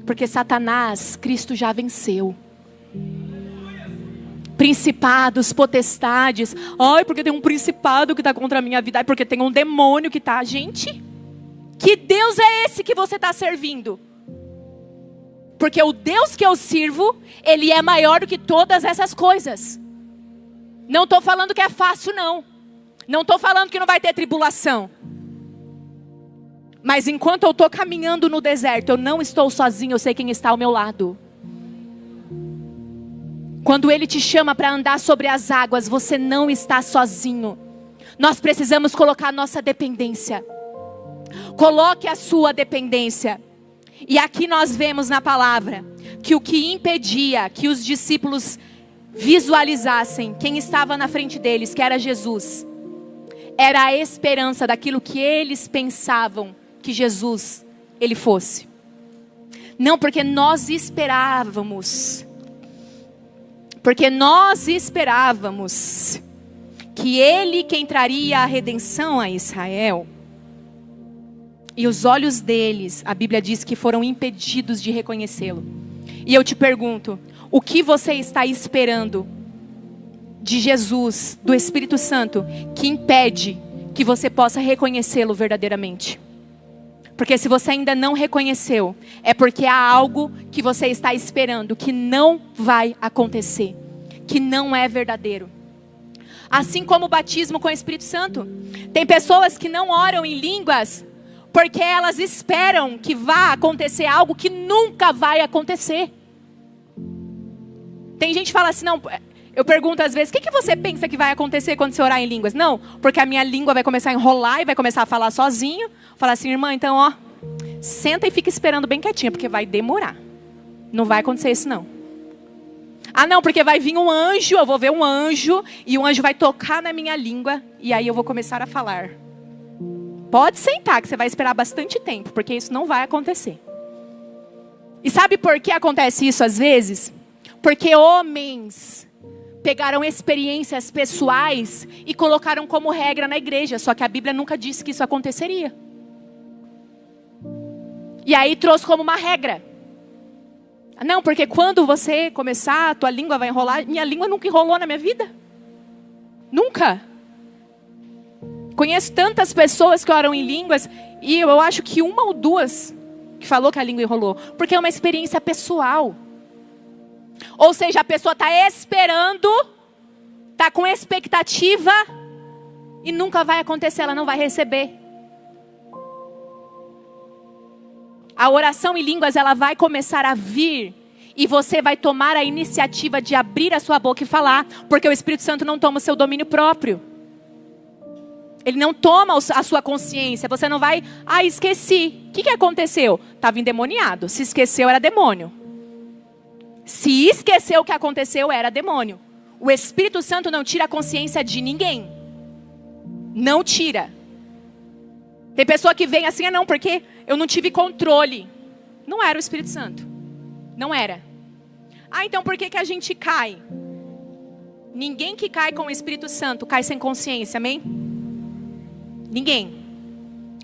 Porque Satanás, Cristo já venceu. Principados, potestades. Ai, porque tem um principado que está contra a minha vida. Ai, porque tem um demônio que está. Gente, que Deus é esse que você está servindo? Porque o Deus que eu sirvo, Ele é maior do que todas essas coisas. Não estou falando que é fácil, não. Não estou falando que não vai ter tribulação. Mas enquanto eu estou caminhando no deserto, eu não estou sozinho, eu sei quem está ao meu lado. Quando Ele te chama para andar sobre as águas, você não está sozinho. Nós precisamos colocar a nossa dependência. Coloque a sua dependência. E aqui nós vemos na palavra que o que impedia que os discípulos visualizassem quem estava na frente deles, que era Jesus, era a esperança daquilo que eles pensavam que Jesus, Ele fosse. Não, porque nós esperávamos que Ele quem traria a redenção a Israel. E os olhos deles, a Bíblia diz que foram impedidos de reconhecê-lo. E eu te pergunto, o que você está esperando de Jesus, do Espírito Santo, que impede que você possa reconhecê-lo verdadeiramente? Porque se você ainda não reconheceu, é porque há algo que você está esperando que não vai acontecer, que não é verdadeiro. Assim como o batismo com o Espírito Santo. Tem pessoas que não oram em línguas porque elas esperam que vá acontecer algo que nunca vai acontecer. Tem gente que fala assim, não, eu pergunto às vezes, o que você pensa que vai acontecer quando você orar em línguas? Não, porque a minha língua vai começar a enrolar e vai começar a falar sozinho. Falar assim, irmã, então ó, senta e fica esperando bem quietinha, porque vai demorar. Não vai acontecer isso não. Ah não, porque vai vir um anjo, eu vou ver um anjo, e o anjo vai tocar na minha língua, e aí eu vou começar a falar. Pode sentar, que você vai esperar bastante tempo, porque isso não vai acontecer. E sabe por que acontece isso às vezes? Porque homens pegaram experiências pessoais e colocaram como regra na igreja, só que a Bíblia nunca disse que isso aconteceria. E aí trouxe como uma regra. Não, porque quando você começar, a tua língua vai enrolar. Minha língua nunca enrolou na minha vida. Nunca. Conheço tantas pessoas que oram em línguas e eu acho que uma ou duas que falou que a língua enrolou. Porque é uma experiência pessoal. Ou seja, a pessoa está esperando, está com expectativa e nunca vai acontecer, ela não vai receber. A oração em línguas, ela vai começar a vir e você vai tomar a iniciativa de abrir a sua boca e falar, porque o Espírito Santo não toma o seu domínio próprio. Ele não toma a sua consciência. Você não vai, esqueci. O que aconteceu? Estava endemoniado. Se esqueceu, era demônio. Se esqueceu o que aconteceu, era demônio. O Espírito Santo não tira a consciência de ninguém. Não tira. Tem pessoa que vem assim, não, porque eu não tive controle. Não era o Espírito Santo. Não era. Então por que a gente cai? Ninguém que cai com o Espírito Santo cai sem consciência, amém? Ninguém.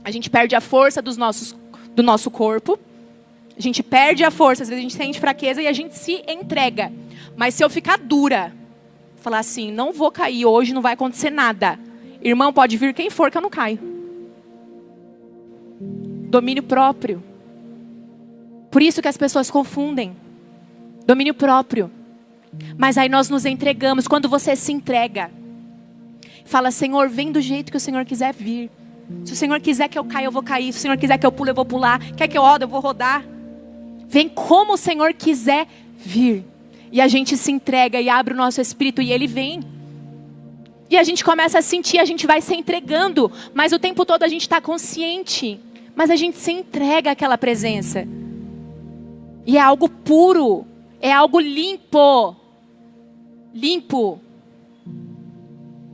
A gente perde a força do nosso corpo. A gente perde a força, às vezes a gente sente fraqueza e a gente se entrega. Mas se eu ficar dura, falar assim, não vou cair hoje, não vai acontecer nada. Irmão, pode vir quem for que eu não caio. Domínio próprio. Por isso que as pessoas confundem. Domínio próprio. Mas aí nós nos entregamos. Quando você se entrega, fala, Senhor, vem do jeito que o Senhor quiser vir. Se o Senhor quiser que eu caia, eu vou cair. Se o Senhor quiser que eu pule, eu vou pular. Quer que eu roda, eu vou rodar. Vem como o Senhor quiser vir. E a gente se entrega e abre o nosso espírito e Ele vem. E a gente começa a sentir, a gente vai se entregando. Mas o tempo todo a gente está consciente. Mas a gente se entrega àquela presença. E é algo puro. É algo limpo. Limpo.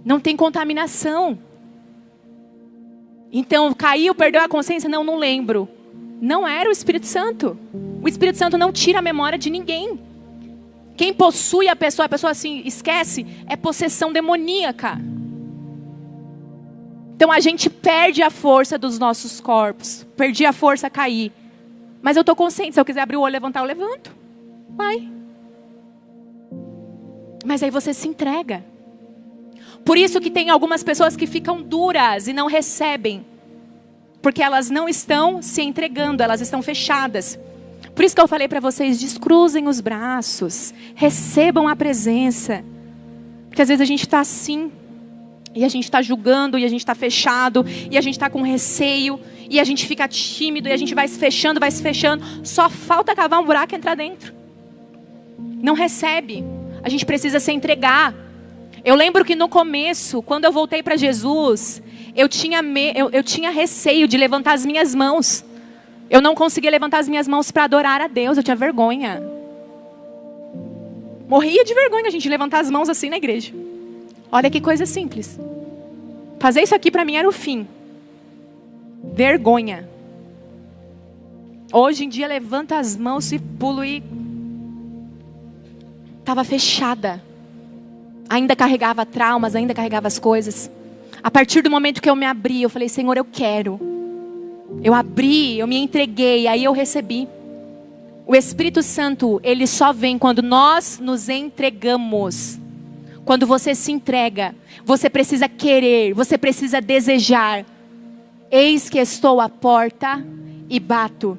Não tem contaminação. Então, caiu, perdeu a consciência? Não lembro. Não era o Espírito Santo. O Espírito Santo não tira a memória de ninguém. Quem possui a pessoa assim esquece, é possessão demoníaca. Então a gente perde a força dos nossos corpos. Perdi a força a cair. Mas eu estou consciente, se eu quiser abrir o olho e levantar, eu levanto. Vai. Mas aí você se entrega. Por isso que tem algumas pessoas que ficam duras e não recebem. Porque elas não estão se entregando, elas estão fechadas. Por isso que eu falei para vocês, descruzem os braços, recebam a presença. Porque às vezes a gente está assim, e a gente está julgando, e a gente está fechado, e a gente está com receio, e a gente fica tímido, e a gente vai se fechando, só falta cavar um buraco e entrar dentro. Não recebe, a gente precisa se entregar. Eu lembro que no começo, quando eu voltei para Jesus, eu tinha receio de levantar as minhas mãos. Eu não conseguia levantar as minhas mãos para adorar a Deus, eu tinha vergonha. Morria de vergonha a gente levantar as mãos assim na igreja. Olha que coisa simples. Fazer isso aqui para mim era o fim. Vergonha. Hoje em dia levanta as mãos e pulo e... Estava fechada. Ainda carregava traumas, ainda carregava as coisas. A partir do momento que eu me abri, eu falei, Senhor, eu quero. Eu abri, eu me entreguei, aí eu recebi. O Espírito Santo, ele só vem quando nós nos entregamos. Quando você se entrega, você precisa querer, você precisa desejar. Eis que estou à porta e bato.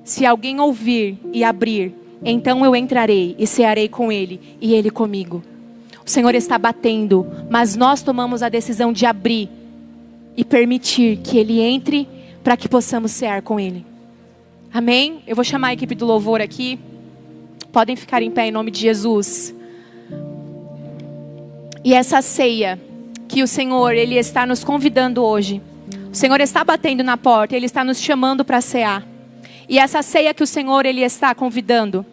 Se alguém ouvir e abrir, então eu entrarei e cearei com ele e ele comigo. O Senhor está batendo, mas nós tomamos a decisão de abrir e permitir que ele entre para que possamos cear com ele. Amém? Eu vou chamar a equipe do louvor aqui. Podem ficar em pé em nome de Jesus. E essa ceia que o Senhor, ele está nos convidando hoje. O Senhor está batendo na porta, ele está nos chamando para cear. E essa ceia que o Senhor, ele está convidando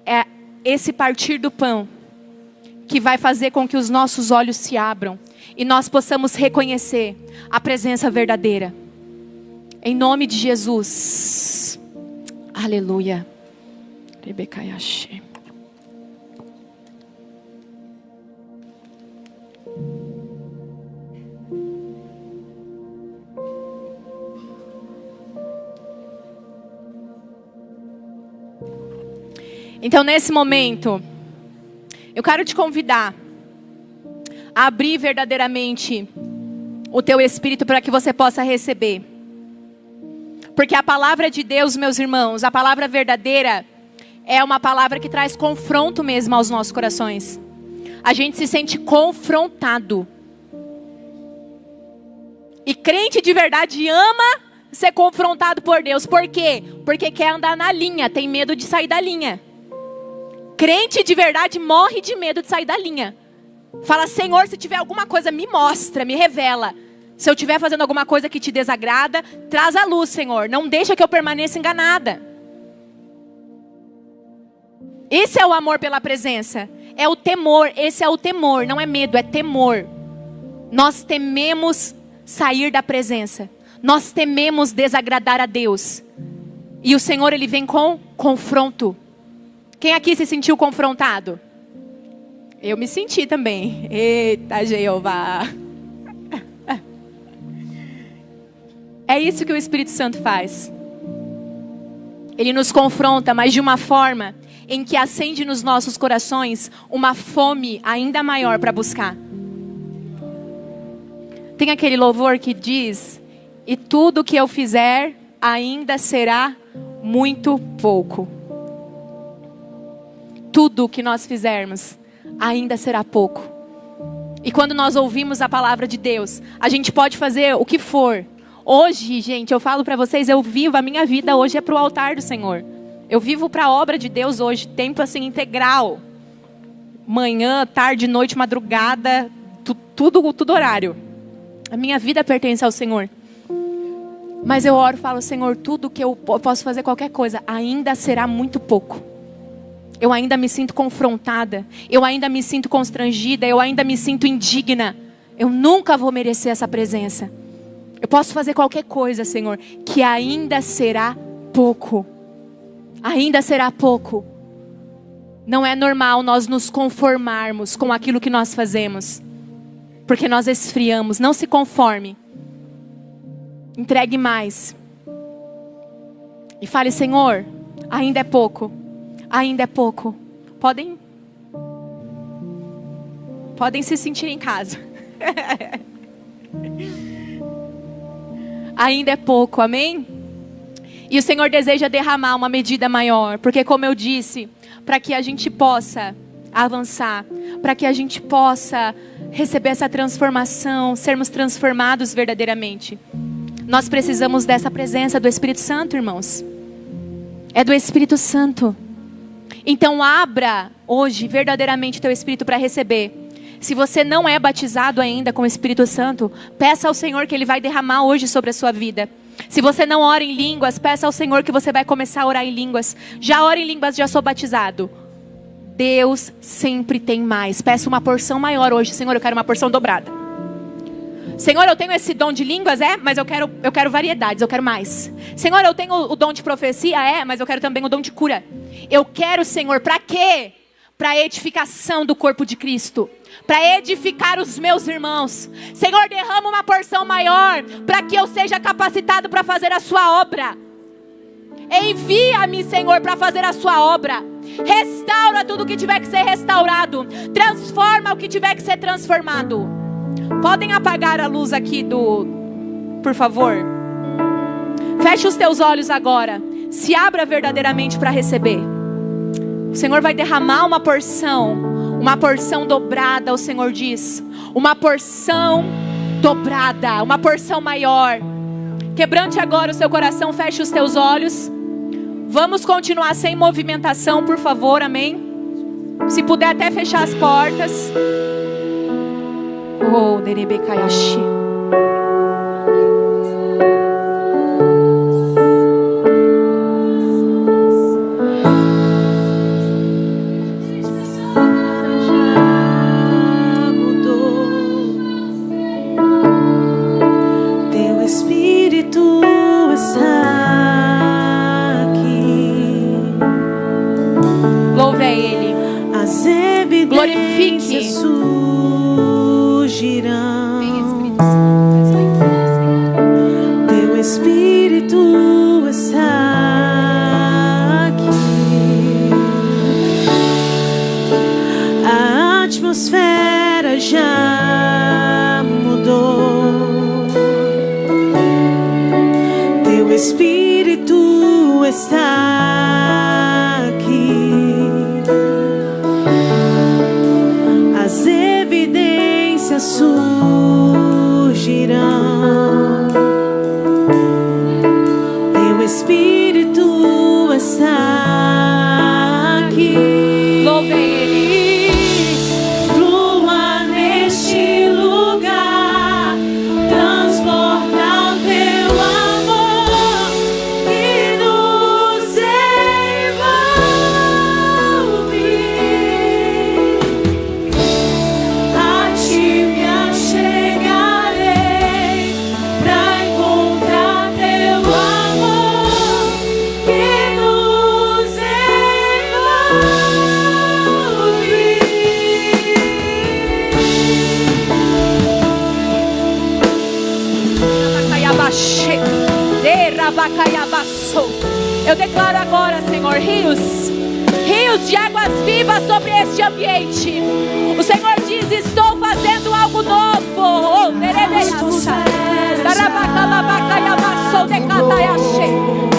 é esse partir do pão que vai fazer com que os nossos olhos se abram e nós possamos reconhecer a presença verdadeira. Em nome de Jesus. Aleluia. Então, nesse momento, eu quero te convidar a abrir verdadeiramente o teu espírito para que você possa receber. Porque a palavra de Deus, meus irmãos, a palavra verdadeira é uma palavra que traz confronto mesmo aos nossos corações. A gente se sente confrontado. E crente de verdade ama ser confrontado por Deus. Por quê? Porque quer andar na linha, tem medo de sair da linha. Crente de verdade morre de medo de sair da linha. Fala, Senhor, se tiver alguma coisa, me mostra, me revela. Se eu estiver fazendo alguma coisa que te desagrada, traz a luz, Senhor. Não deixa que eu permaneça enganada. Esse é o amor pela presença. É o temor, esse é o temor. Não é medo, é temor. Nós tememos sair da presença. Nós tememos desagradar a Deus. E o Senhor, ele vem com confronto. Quem aqui se sentiu confrontado? Eu me senti também. Eita, Jeová. É isso que o Espírito Santo faz. Ele nos confronta, mas de uma forma em que acende nos nossos corações uma fome ainda maior para buscar. Tem aquele louvor que diz: e tudo que eu fizer ainda será muito pouco. Tudo que nós fizermos ainda será pouco. E quando nós ouvimos a palavra de Deus, a gente pode fazer o que for. Hoje, gente, eu falo para vocês, eu vivo, a minha vida hoje é para o altar do Senhor. Eu vivo para a obra de Deus hoje, tempo assim integral. Manhã, tarde, noite, madrugada, tudo horário. A minha vida pertence ao Senhor. Mas eu oro e falo, Senhor, tudo que eu posso fazer, qualquer coisa, ainda será muito pouco. Eu ainda me sinto confrontada, eu ainda me sinto constrangida, eu ainda me sinto indigna. Eu nunca vou merecer essa presença. Eu posso fazer qualquer coisa, Senhor, que ainda será pouco. Ainda será pouco. Não é normal nós nos conformarmos com aquilo que nós fazemos, porque nós esfriamos. Não se conforme. Entregue mais. E fale: Senhor, ainda é pouco. Ainda é pouco. Podem se sentir em casa. Ainda é pouco, amém? E o Senhor deseja derramar uma medida maior, porque, como eu disse, para que a gente possa avançar, para que a gente possa receber essa transformação, sermos transformados verdadeiramente, nós precisamos dessa presença do Espírito Santo, irmãos. É do Espírito Santo. Então abra hoje verdadeiramente teu espírito para receber. Se você não é batizado ainda com o Espírito Santo, peça ao Senhor que Ele vai derramar hoje sobre a sua vida. Se você não ora em línguas, peça ao Senhor que você vai começar a orar em línguas. Já oro em línguas, já sou batizado. Deus sempre tem mais. Peça uma porção maior hoje. Senhor, eu quero uma porção dobrada. Senhor, eu tenho esse dom de línguas, mas eu quero variedades, eu quero mais. Senhor, eu tenho o dom de profecia, mas eu quero também o dom de cura. Eu quero, Senhor, para quê? Para a edificação do corpo de Cristo. Para edificar os meus irmãos. Senhor, derrama uma porção maior, para que eu seja capacitado para fazer a sua obra. Envia-me, Senhor, para fazer a sua obra. Restaura tudo que tiver que ser restaurado. Transforma o que tiver que ser transformado. Podem apagar a luz aqui por favor. Feche os teus olhos agora. Se abra verdadeiramente para receber. O Senhor vai derramar uma porção dobrada, o Senhor diz. Uma porção dobrada, uma porção maior. Quebrante agora o seu coração, feche os teus olhos. Vamos continuar sem movimentação, por favor, amém? Se puder até fechar as portas. Oh, Derebekayashi. Teu Espírito está aqui. Louve a Ele. As evidências Glorifique. Surgirão. Teu Espírito está aqui. A atmosfera já mudou. Teu Espírito está aqui. As evidências surgirão. Teu Espírito está aqui. Louve a Ele. Flua neste lugar, transborda o teu amor e nos envolve. A ti me achegarei pra encontrar teu amor que nos Eu declaro agora, Senhor, rios de águas vivas sobre este ambiente. O Senhor diz: estou fazendo algo novo.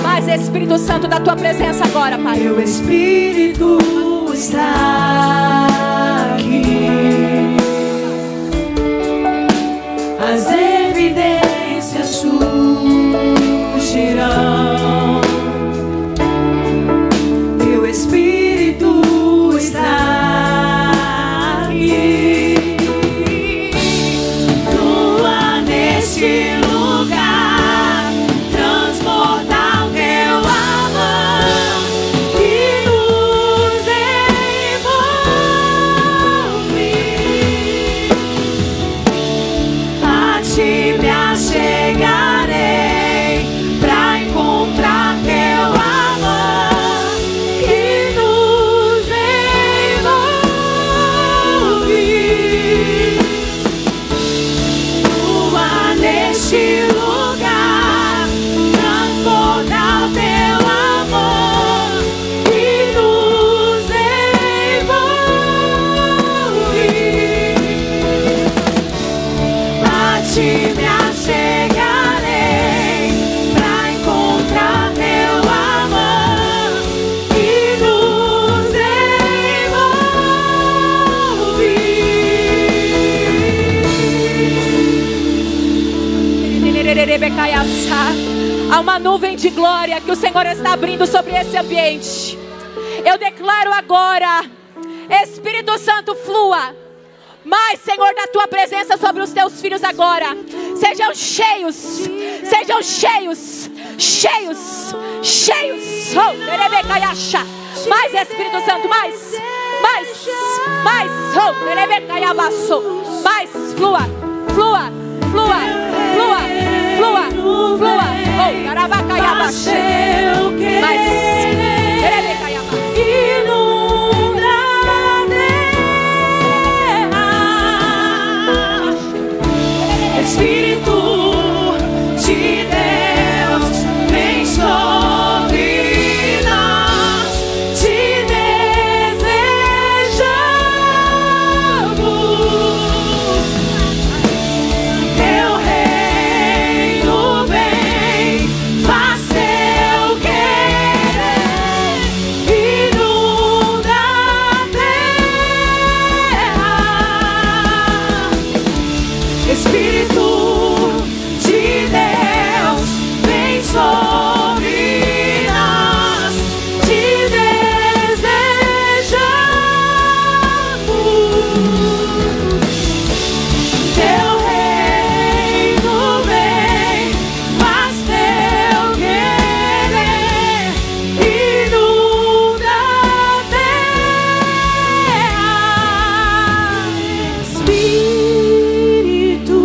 Mais Espírito Santo da tua presença agora, Pai. Teu Espírito está aqui. As evidências surgirão. Teu Espírito está aqui. Flua neste lugar, transborda o teu amor que nos Há uma nuvem de glória que o Senhor está abrindo sobre esse ambiente. Eu declaro agora, Espírito Santo, flua mais, Senhor, da tua presença sobre os teus filhos agora. Sejam cheios, sejam cheios, cheios, cheios. Mais, Espírito Santo, mais, mais, mais. Mais, flua, flua, flua, flua, flua, flua. Mais, Espírito de Deus, vem sobre nós, te desejamos. Teu reino vem, faz teu querer, inunda a terra. Espírito de Deus, vem sobre nós, te desejamos. Teu reino vem, faz teu querer, inunda a terra. Espírito,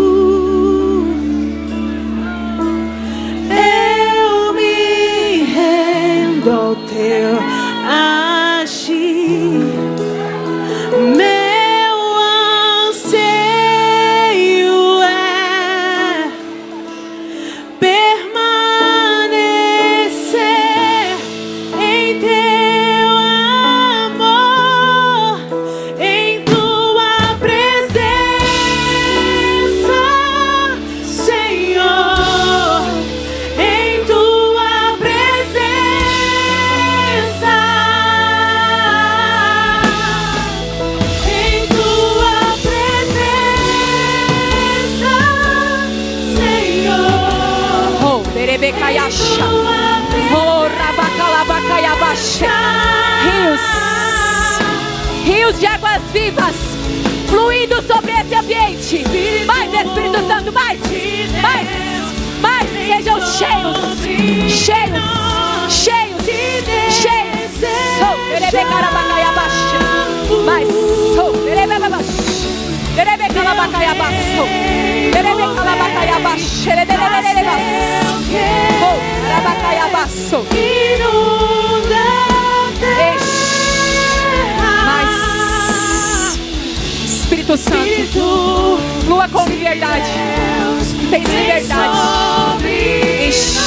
eu me rendo ao teu agir. Meu anseio é permanecer em teu amor, em tua presença, Senhor, em tua presença, em tua presença, Senhor. oh, berebecaiacha, oh, rabacalabacaiabache. Rios, rios de águas vivas fluindo sobre esse ambiente. Mais, Espírito Santo, mais, mais, mais. Sejam cheios, cheios, cheios, cheios. Oh, berebecalabacaiabache. Mais, oh, berebecalabacaiabache. Berebecalabacaiabache. Berebecalabacaiabache. Oh, rabacaiabaço. Inunda Mais, Espírito Santo, flua com liberdade. Tem liberdade. Enche,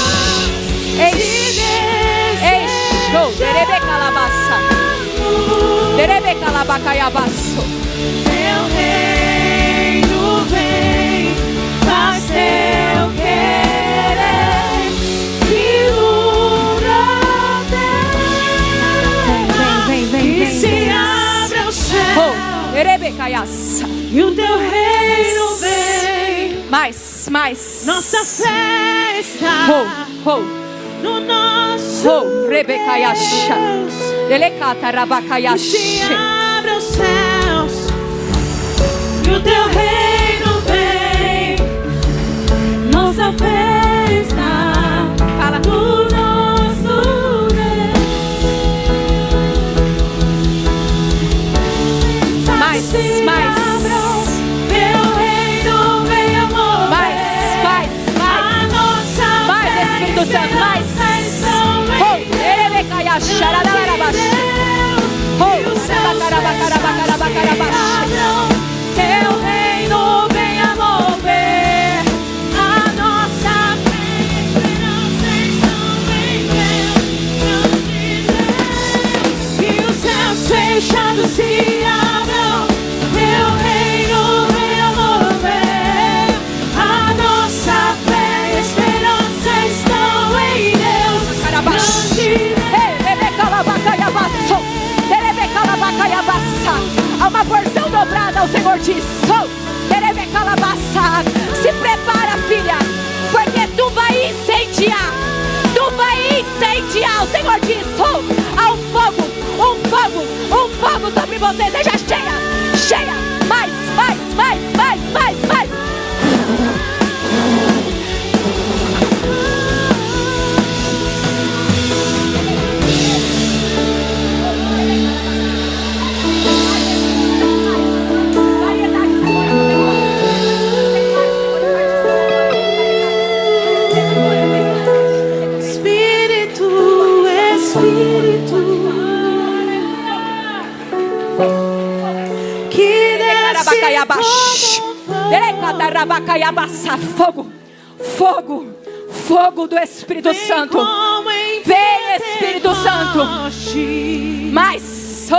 enche, enche. Oh, berebecalabaça. Berebecalabacaiabaço. Teu reino vem, faz teu querer, inunda a terra. Vem, vem, vem, E vem, se vem. abre o céu, Oh, berebecaiaça. e o teu reino vem. Mais, mais. Nossa festa Oh, oh. no nosso Oh, rebecaiacha. Deus. Delecata E se rabacaiache. abre os céus, e o teu reino vem. Nossa festa Fala. no nosso Deus. Mais, Se mais. abra, teu reino vem, amor. Mais, mais, mais. A nossa Mais, fé Espírito e Santo, mais. esperança estão em Oh, berebecaiacha. Rararabache. Oh, rabacarabacarabacarabache. teu reino venha mover a nossa fé e esperança estão em Deus. Que os céus fechados se abram, teu reino venha mover a nossa fé e esperança estão em Deus. Há uma porção dobrada, o Senhor diz. Se prepara, filha, porque tu incendiar. O Senhor diz: há um fogo sobre você. Seja cheia, mais. Fogo do Espírito Santo. Vem, Espírito Santo. Mais.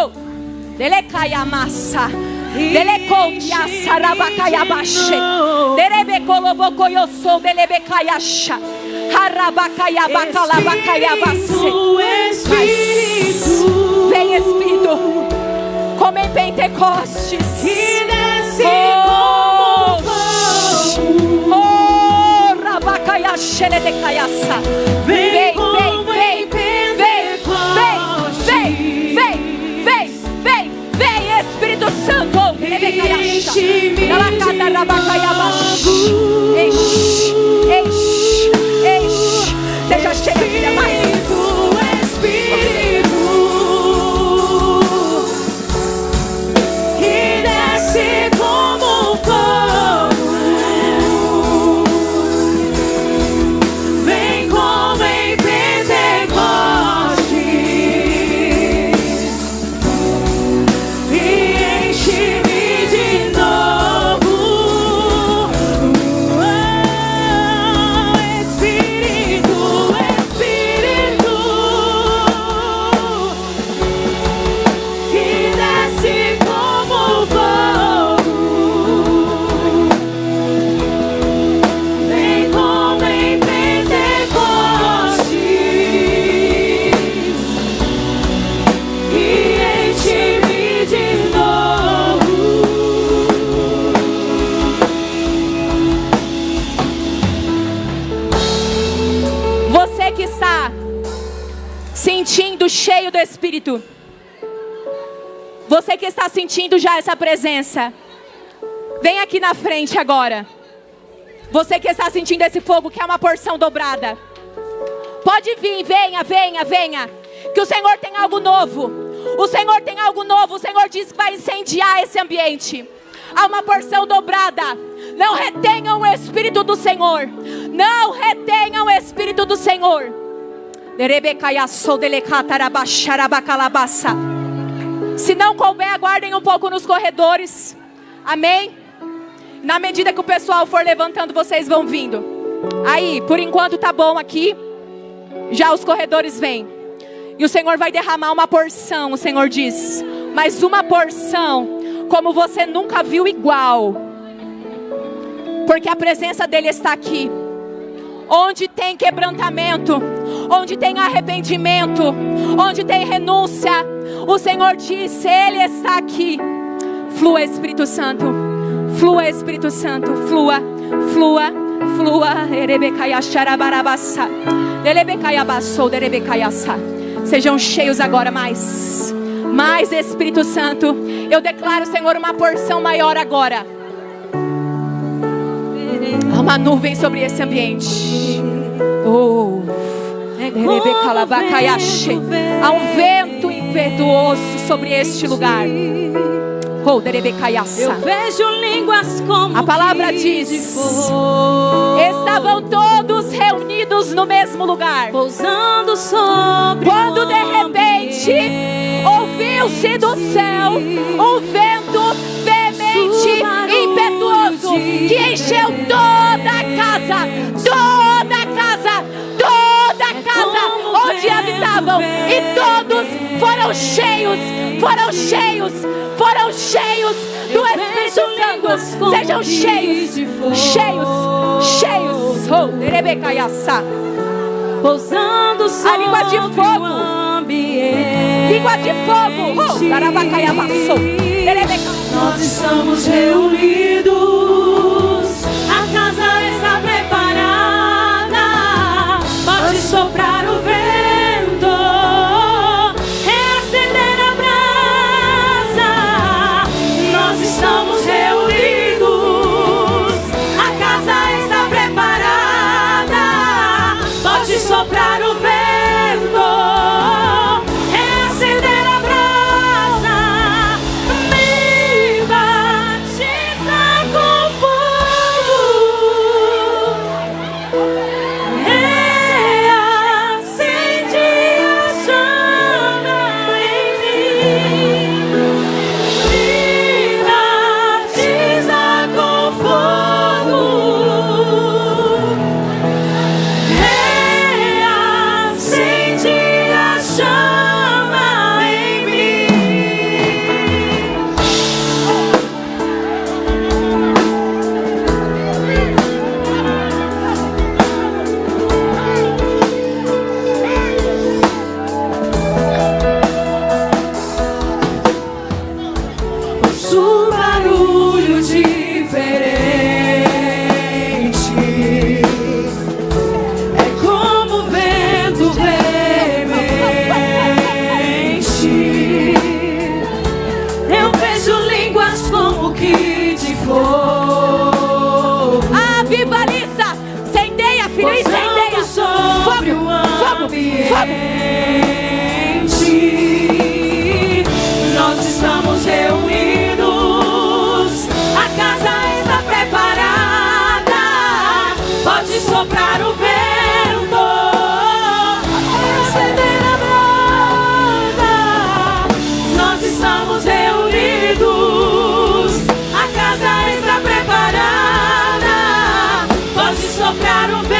Delecaya massa. Delecontia sarabacaya baixo. Derebecolobocoyo sou delebecaiacha. Harabacaya bacalabacaya basse. Vem, Espírito. Como em Pentecostes. Vem, Espírito Santo. Seja cheia, filha, mais. Cheio do Espírito. Você que está sentindo já essa presença, vem aqui na frente agora. Você que está sentindo esse fogo, que é uma porção dobrada, pode vir, venha. Que o Senhor tem algo novo. O Senhor tem algo novo. O Senhor diz que vai incendiar esse ambiente. Há uma porção dobrada. Não retenham o Espírito do Senhor. Não retenham o Espírito do Senhor. Se não couber, aguardem um pouco nos corredores. Amém? Na medida que o pessoal for levantando, vocês vão vindo. Aí, por enquanto tá bom aqui. Já os corredores vêm. E o Senhor vai derramar uma porção, o Senhor diz. Mas uma porção como você nunca viu igual. Porque a presença dele está aqui. Onde tem quebrantamento, onde tem arrependimento, onde tem renúncia, o Senhor disse, Ele está aqui. Flua, Espírito Santo. Flua, Espírito Santo. Flua. Sejam cheios agora mais Espírito Santo. Eu declaro, Senhor, uma porção maior agora. Há uma nuvem sobre esse ambiente. Há um vento impetuoso sobre este lugar. Eu vejo línguas como a palavra diz: estavam todos reunidos no mesmo lugar, pousando sobre quando de repente ouviu-se do céu um vento veemente, impetuoso, que encheu toda a casa onde habitavam, e todos foram cheios do Espírito Santo. Sejam cheios. Pousando sobre a língua de fogo. Nós estamos reunidos. A casa está preparada. Pode soprar o vento. ouço barulho diferente. É como o vento veemente. Eu vejo línguas como que de fogo. Avivaliza, incendeia, filho, incendeia. Sobre o ambiente. Nós estamos reunidos, a casa está preparada. Pode soprar o vento, acender a brasa. Nós estamos reunidos, a casa está preparada. Pode soprar o vento.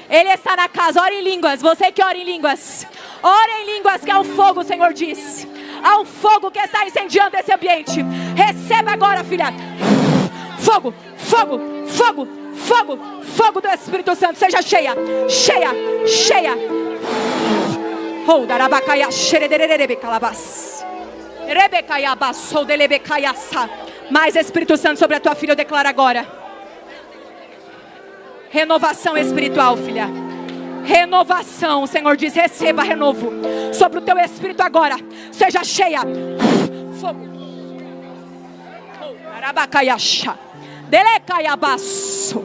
Ele está na casa, ora em línguas. Você que ora em línguas, ora em línguas, que há um fogo, o Senhor diz. Há um fogo que está incendiando esse ambiente. Receba agora, filha. Fogo, fogo, fogo, fogo, fogo do Espírito Santo. Seja cheia, cheia, cheia. Oh, darabacaya, xeredererebe calabas. Rebecaya bassou delebecaya sa. Mais Espírito Santo sobre a tua filha, eu declaro agora. Renovação espiritual, filha. Renovação, o Senhor diz, receba renovo sobre o teu espírito agora. Seja cheia. Fogo. Arabacaiacha. Delecaiabaço.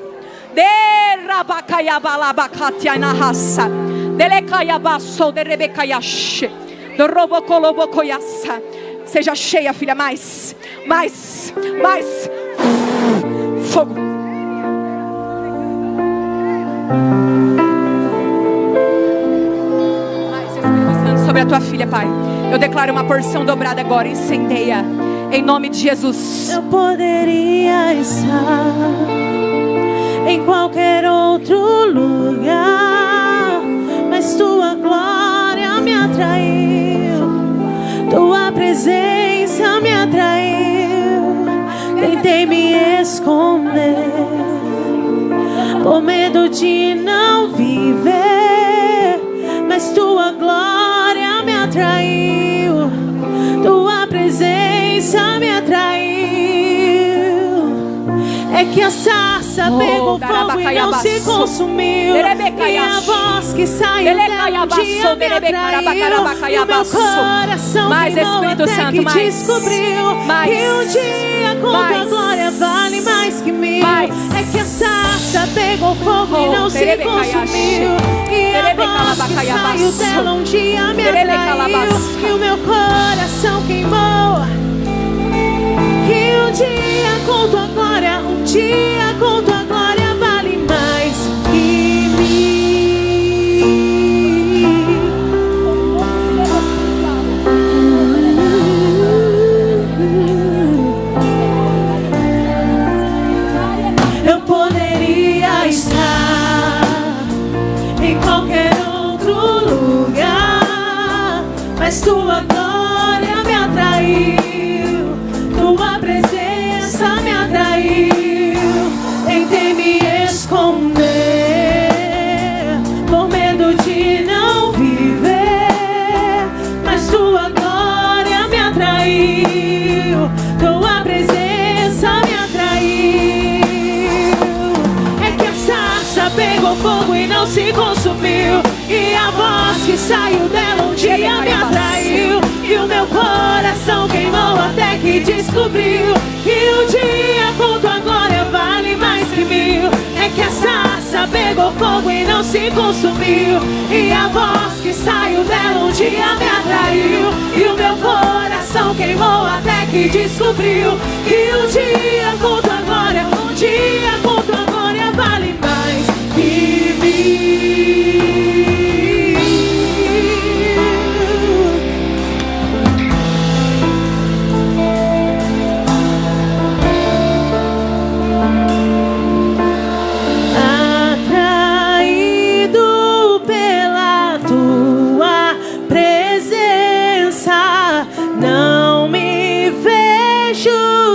Derabacaiabalabacatiai na raça. Delecaiabaço. Derebecaiache. Dorobocolobocoiaça. Seja cheia, filha, mais. Mais. Mais. Fogo. Mais Espírito Santo sobre a tua filha, Pai. Eu declaro uma porção dobrada agora. Incendeia em nome de Jesus. Eu poderia estar em qualquer outro lugar, mas tua glória me atraiu, tua presença me atraiu. Tentei me esconder por medo de não viver, mas tua glória me atraiu, tua presença me atraiu. que a sarça pegou fogo e não se consumiu. E a voz que saiu dela um dia me atraiu. E o meu coração queimou até que descobriu que um dia com tua glória vale mais que mil. É que a sarça pegou fogo e não se consumiu. E a voz que saiu dela um dia me atraiu. E o meu coração queimou. Que um dia com tua glória, um dia com tua glória vale mais que mil. Eu poderia estar em qualquer outro lugar, mas tua glória me atraiu. Tua presença me atraiu. Tentei me esconder por medo de não viver, mas tua glória me atraiu. Tua presença me atraiu. É que a sarça pegou fogo e não se consumiu. E a voz que saiu dela um dia me atraiu. E o meu coração queimou até que descobriu que um dia com tua glória vale mais que mil. É que a sarça pegou fogo e não se consumiu. E a voz que saiu dela um dia me atraiu. E o meu coração queimou até que descobriu que um dia com tua glória, um dia com tua glória vale mais que mil.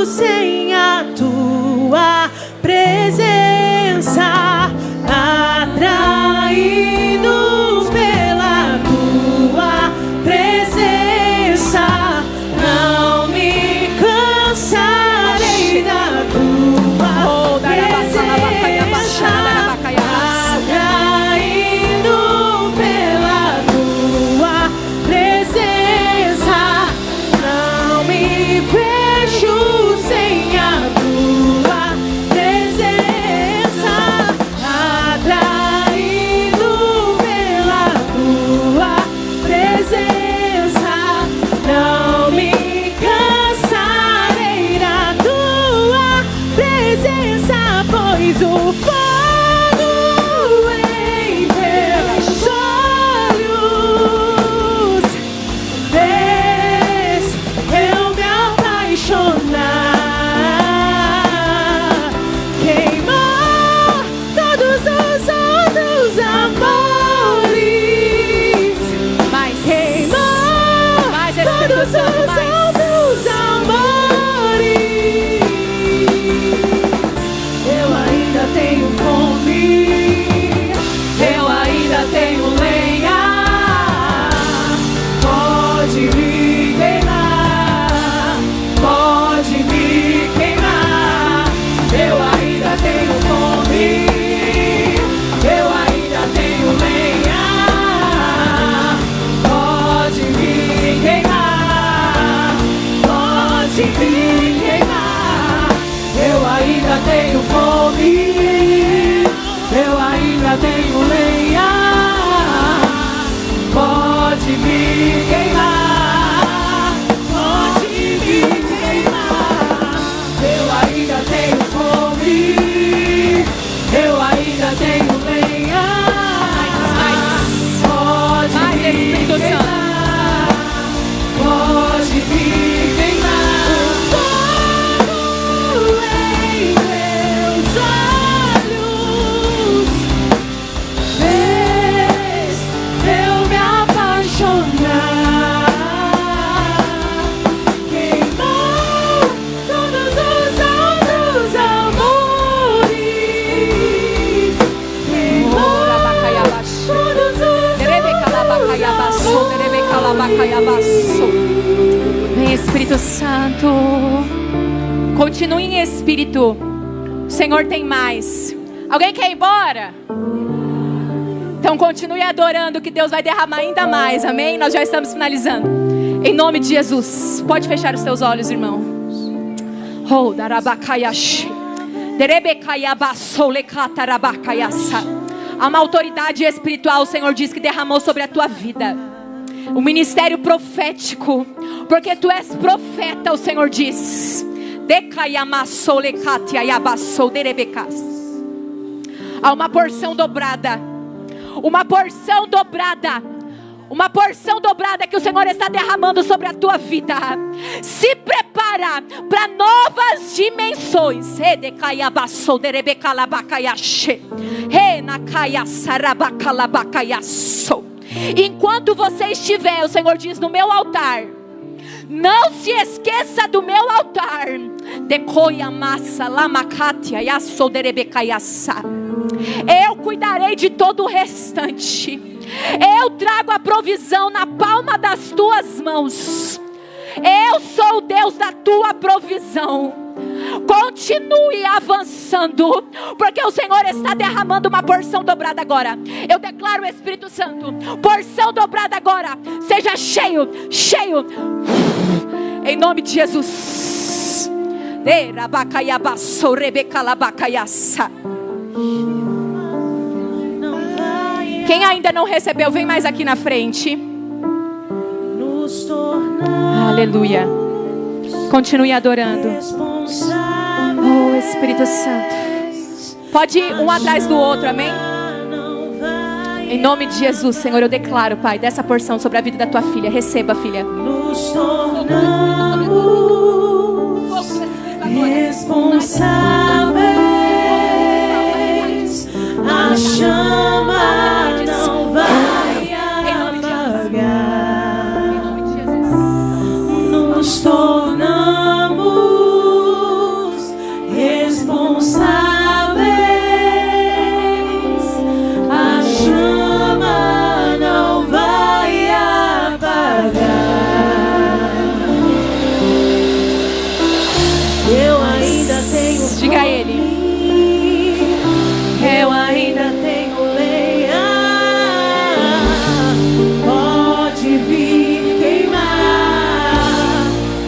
Sem a tua presença, atraído pela tua presença, não me cansarei da tua presença, atraído pela tua presença, não me vejo sem a tua presença, atraído pela tua presença, não me cansarei da tua presença, pois o fogo em teus olhos fez eu me apaixonar. Todos os outros amores, eu ainda tenho fome, eu ainda tenho lenha, pode me queimar, pode me queimar, eu ainda tenho fome, eu ainda tenho lenha, pode me queimar. Me queimar, eu ainda tenho fome, eu ainda tenho lenha, pode me queimar, pode me queimar, eu ainda tenho fome, eu ainda tenho lenha, pode me queimar, pode me queimar. Vem, Espírito Santo, continue em espírito O Senhor tem mais. Alguém quer ir embora? Então continue adorando, que Deus vai derramar ainda mais, amém? Nós já estamos finalizando. Em nome de Jesus. Pode fechar os seus olhos, irmão. Oh, darabakaiashi. Há uma autoridade espiritual, o Senhor diz, que derramou sobre a tua vida. O ministério profético, porque tu és profeta, o Senhor diz. Há uma porção dobrada. Uma porção dobrada. Uma porção dobrada que o Senhor está derramando sobre a tua vida. Se prepara para novas dimensões. Enquanto você estiver, o Senhor diz, no meu altar, não se esqueça do meu altar. Eu cuidarei de todo o restante. Eu trago a provisão na palma das tuas mãos. Eu sou o Deus da tua provisão. Continue avançando, porque o Senhor está derramando uma porção dobrada agora. Eu declaro, Espírito Santo, porção dobrada agora. Seja cheio, cheio, em nome de Jesus. Quem ainda não recebeu, vem mais aqui na frente. Aleluia. Continue adorando. Oh, Espírito Santo. Pode ir um atrás do outro, amém? Em nome de Jesus, Senhor, eu declaro, Pai, dessa porção sobre a vida da tua filha. Receba, filha. Nos tornamos responsáveis. A chama não vai apagar. Nos tornamos responsáveis. A chama não vai apagar. Eu ainda tenho fome. Diga a ele. Eu ainda tenho lenha. Pode vir queimar.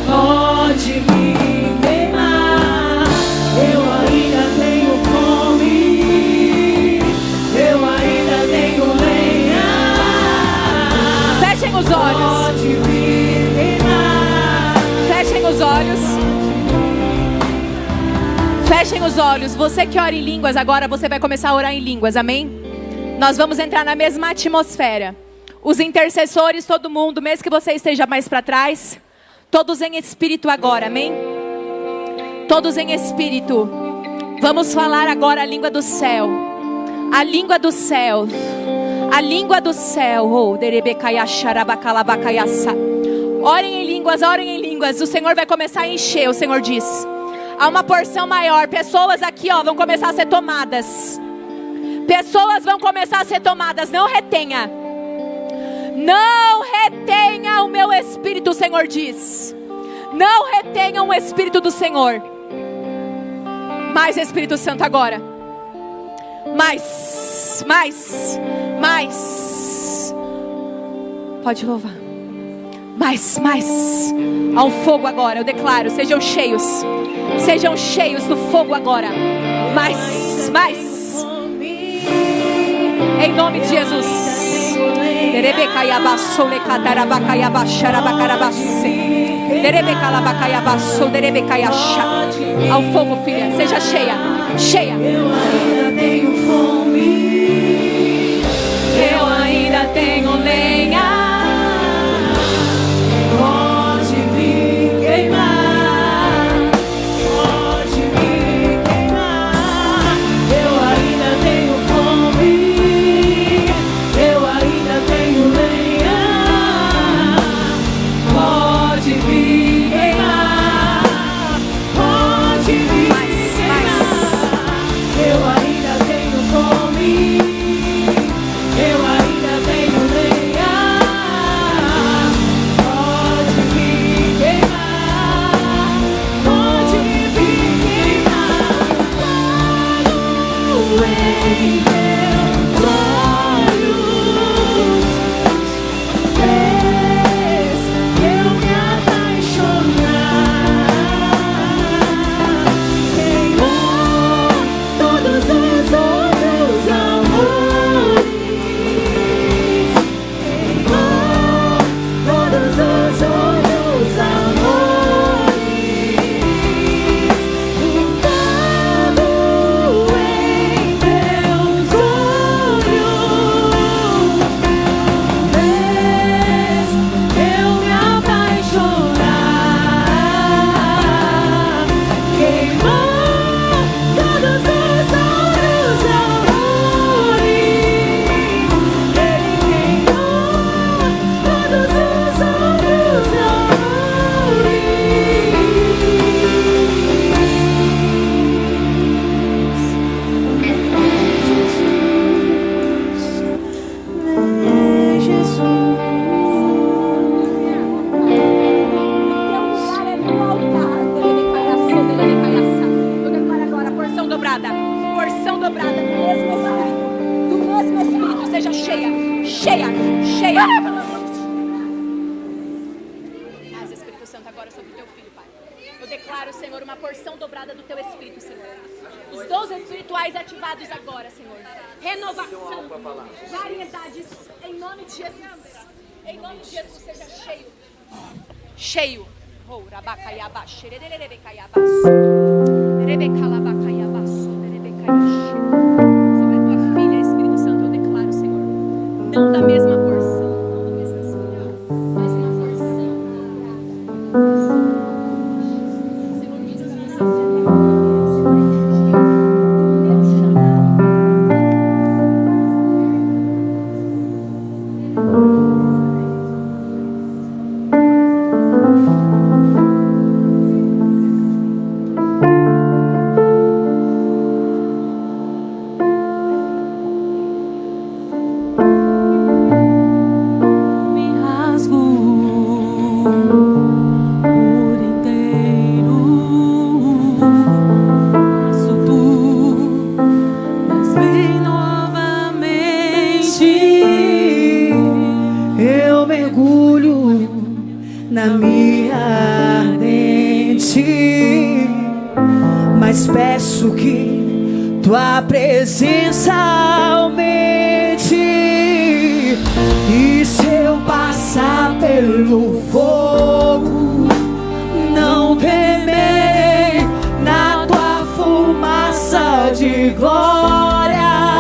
Pode vir queimar. Eu ainda tenho fome. Eu ainda tenho lenha. Fechem os olhos. Pode vir queimar. Fechem os olhos. Fechem os olhos. Você que ora em línguas agora, você vai começar a orar em línguas, amém? Nós vamos entrar na mesma atmosfera. Os intercessores, todo mundo, mesmo que você esteja mais para trás, todos em espírito agora, amém? Todos em espírito. Vamos falar agora a língua do céu. A língua do céu. A língua do céu. Oh, orem em línguas, orem em línguas. O Senhor vai começar a encher, o Senhor diz. Há uma porção maior. Pessoas aqui, ó, vão começar a ser tomadas. Pessoas vão começar a ser tomadas. Não retenha. Não retenha o meu espírito, o Senhor diz. Não retenha o espírito do Senhor. Mais Espírito Santo agora. Mais. Pode louvar. Mais. Há um fogo agora, eu declaro. Sejam cheios. Sejam cheios do fogo agora. Mais. Em nome de Jesus. Ao fogo, filha. Seja cheia. Eu ainda tenho fome. Eu ainda tenho lenha. Pode vir queimar. Pode vir queimar. Eu ainda tenho fome. Eu ainda tenho lenha. Pode vir queimar. Pode vir queimar. Eu ainda tenho fome. Eu ainda tenho lenha. dobrada do teu Espírito, Senhor. Os dons espirituais ativados agora, Senhor. Renovação, variedades, em nome de Jesus. Em nome de Jesus, seja cheio. Cheio. Oh, rabacaiaba, xerererebecaiabaço. Rebecalabacaiabaço, rebecaiaxi. Sobre a tua filha, Espírito Santo, eu declaro, Senhor, não da mesma porção, não do mesmo Espírito, mas uma porção. Senhor, diz para nós, na minha ardente, mas peço que tua presença aumente. E se eu passar pelo fogo, não temerei, na tua fumaça de glória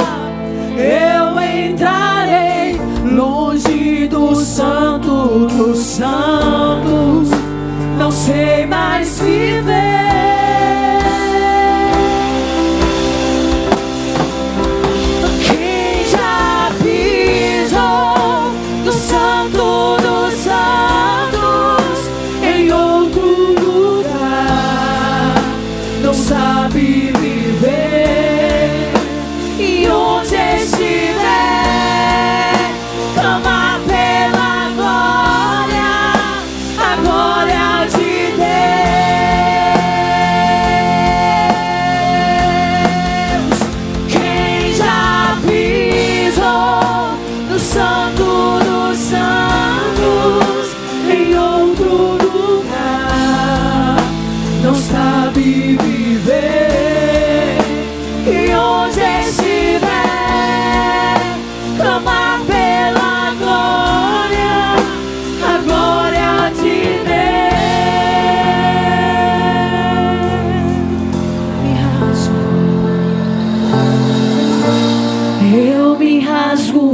eu entrarei longe do santo dos santos, não sei mais viver. Quem já pisou no santo dos santos em outro lugar não sabe viver. E onde estiver, clama pela glória, a glória de Deus. Quem já pisou no santo dos santos em outro lugar não sabe viver. E onde estiver, clama pela glória, a glória de Deus. Eu me rasgo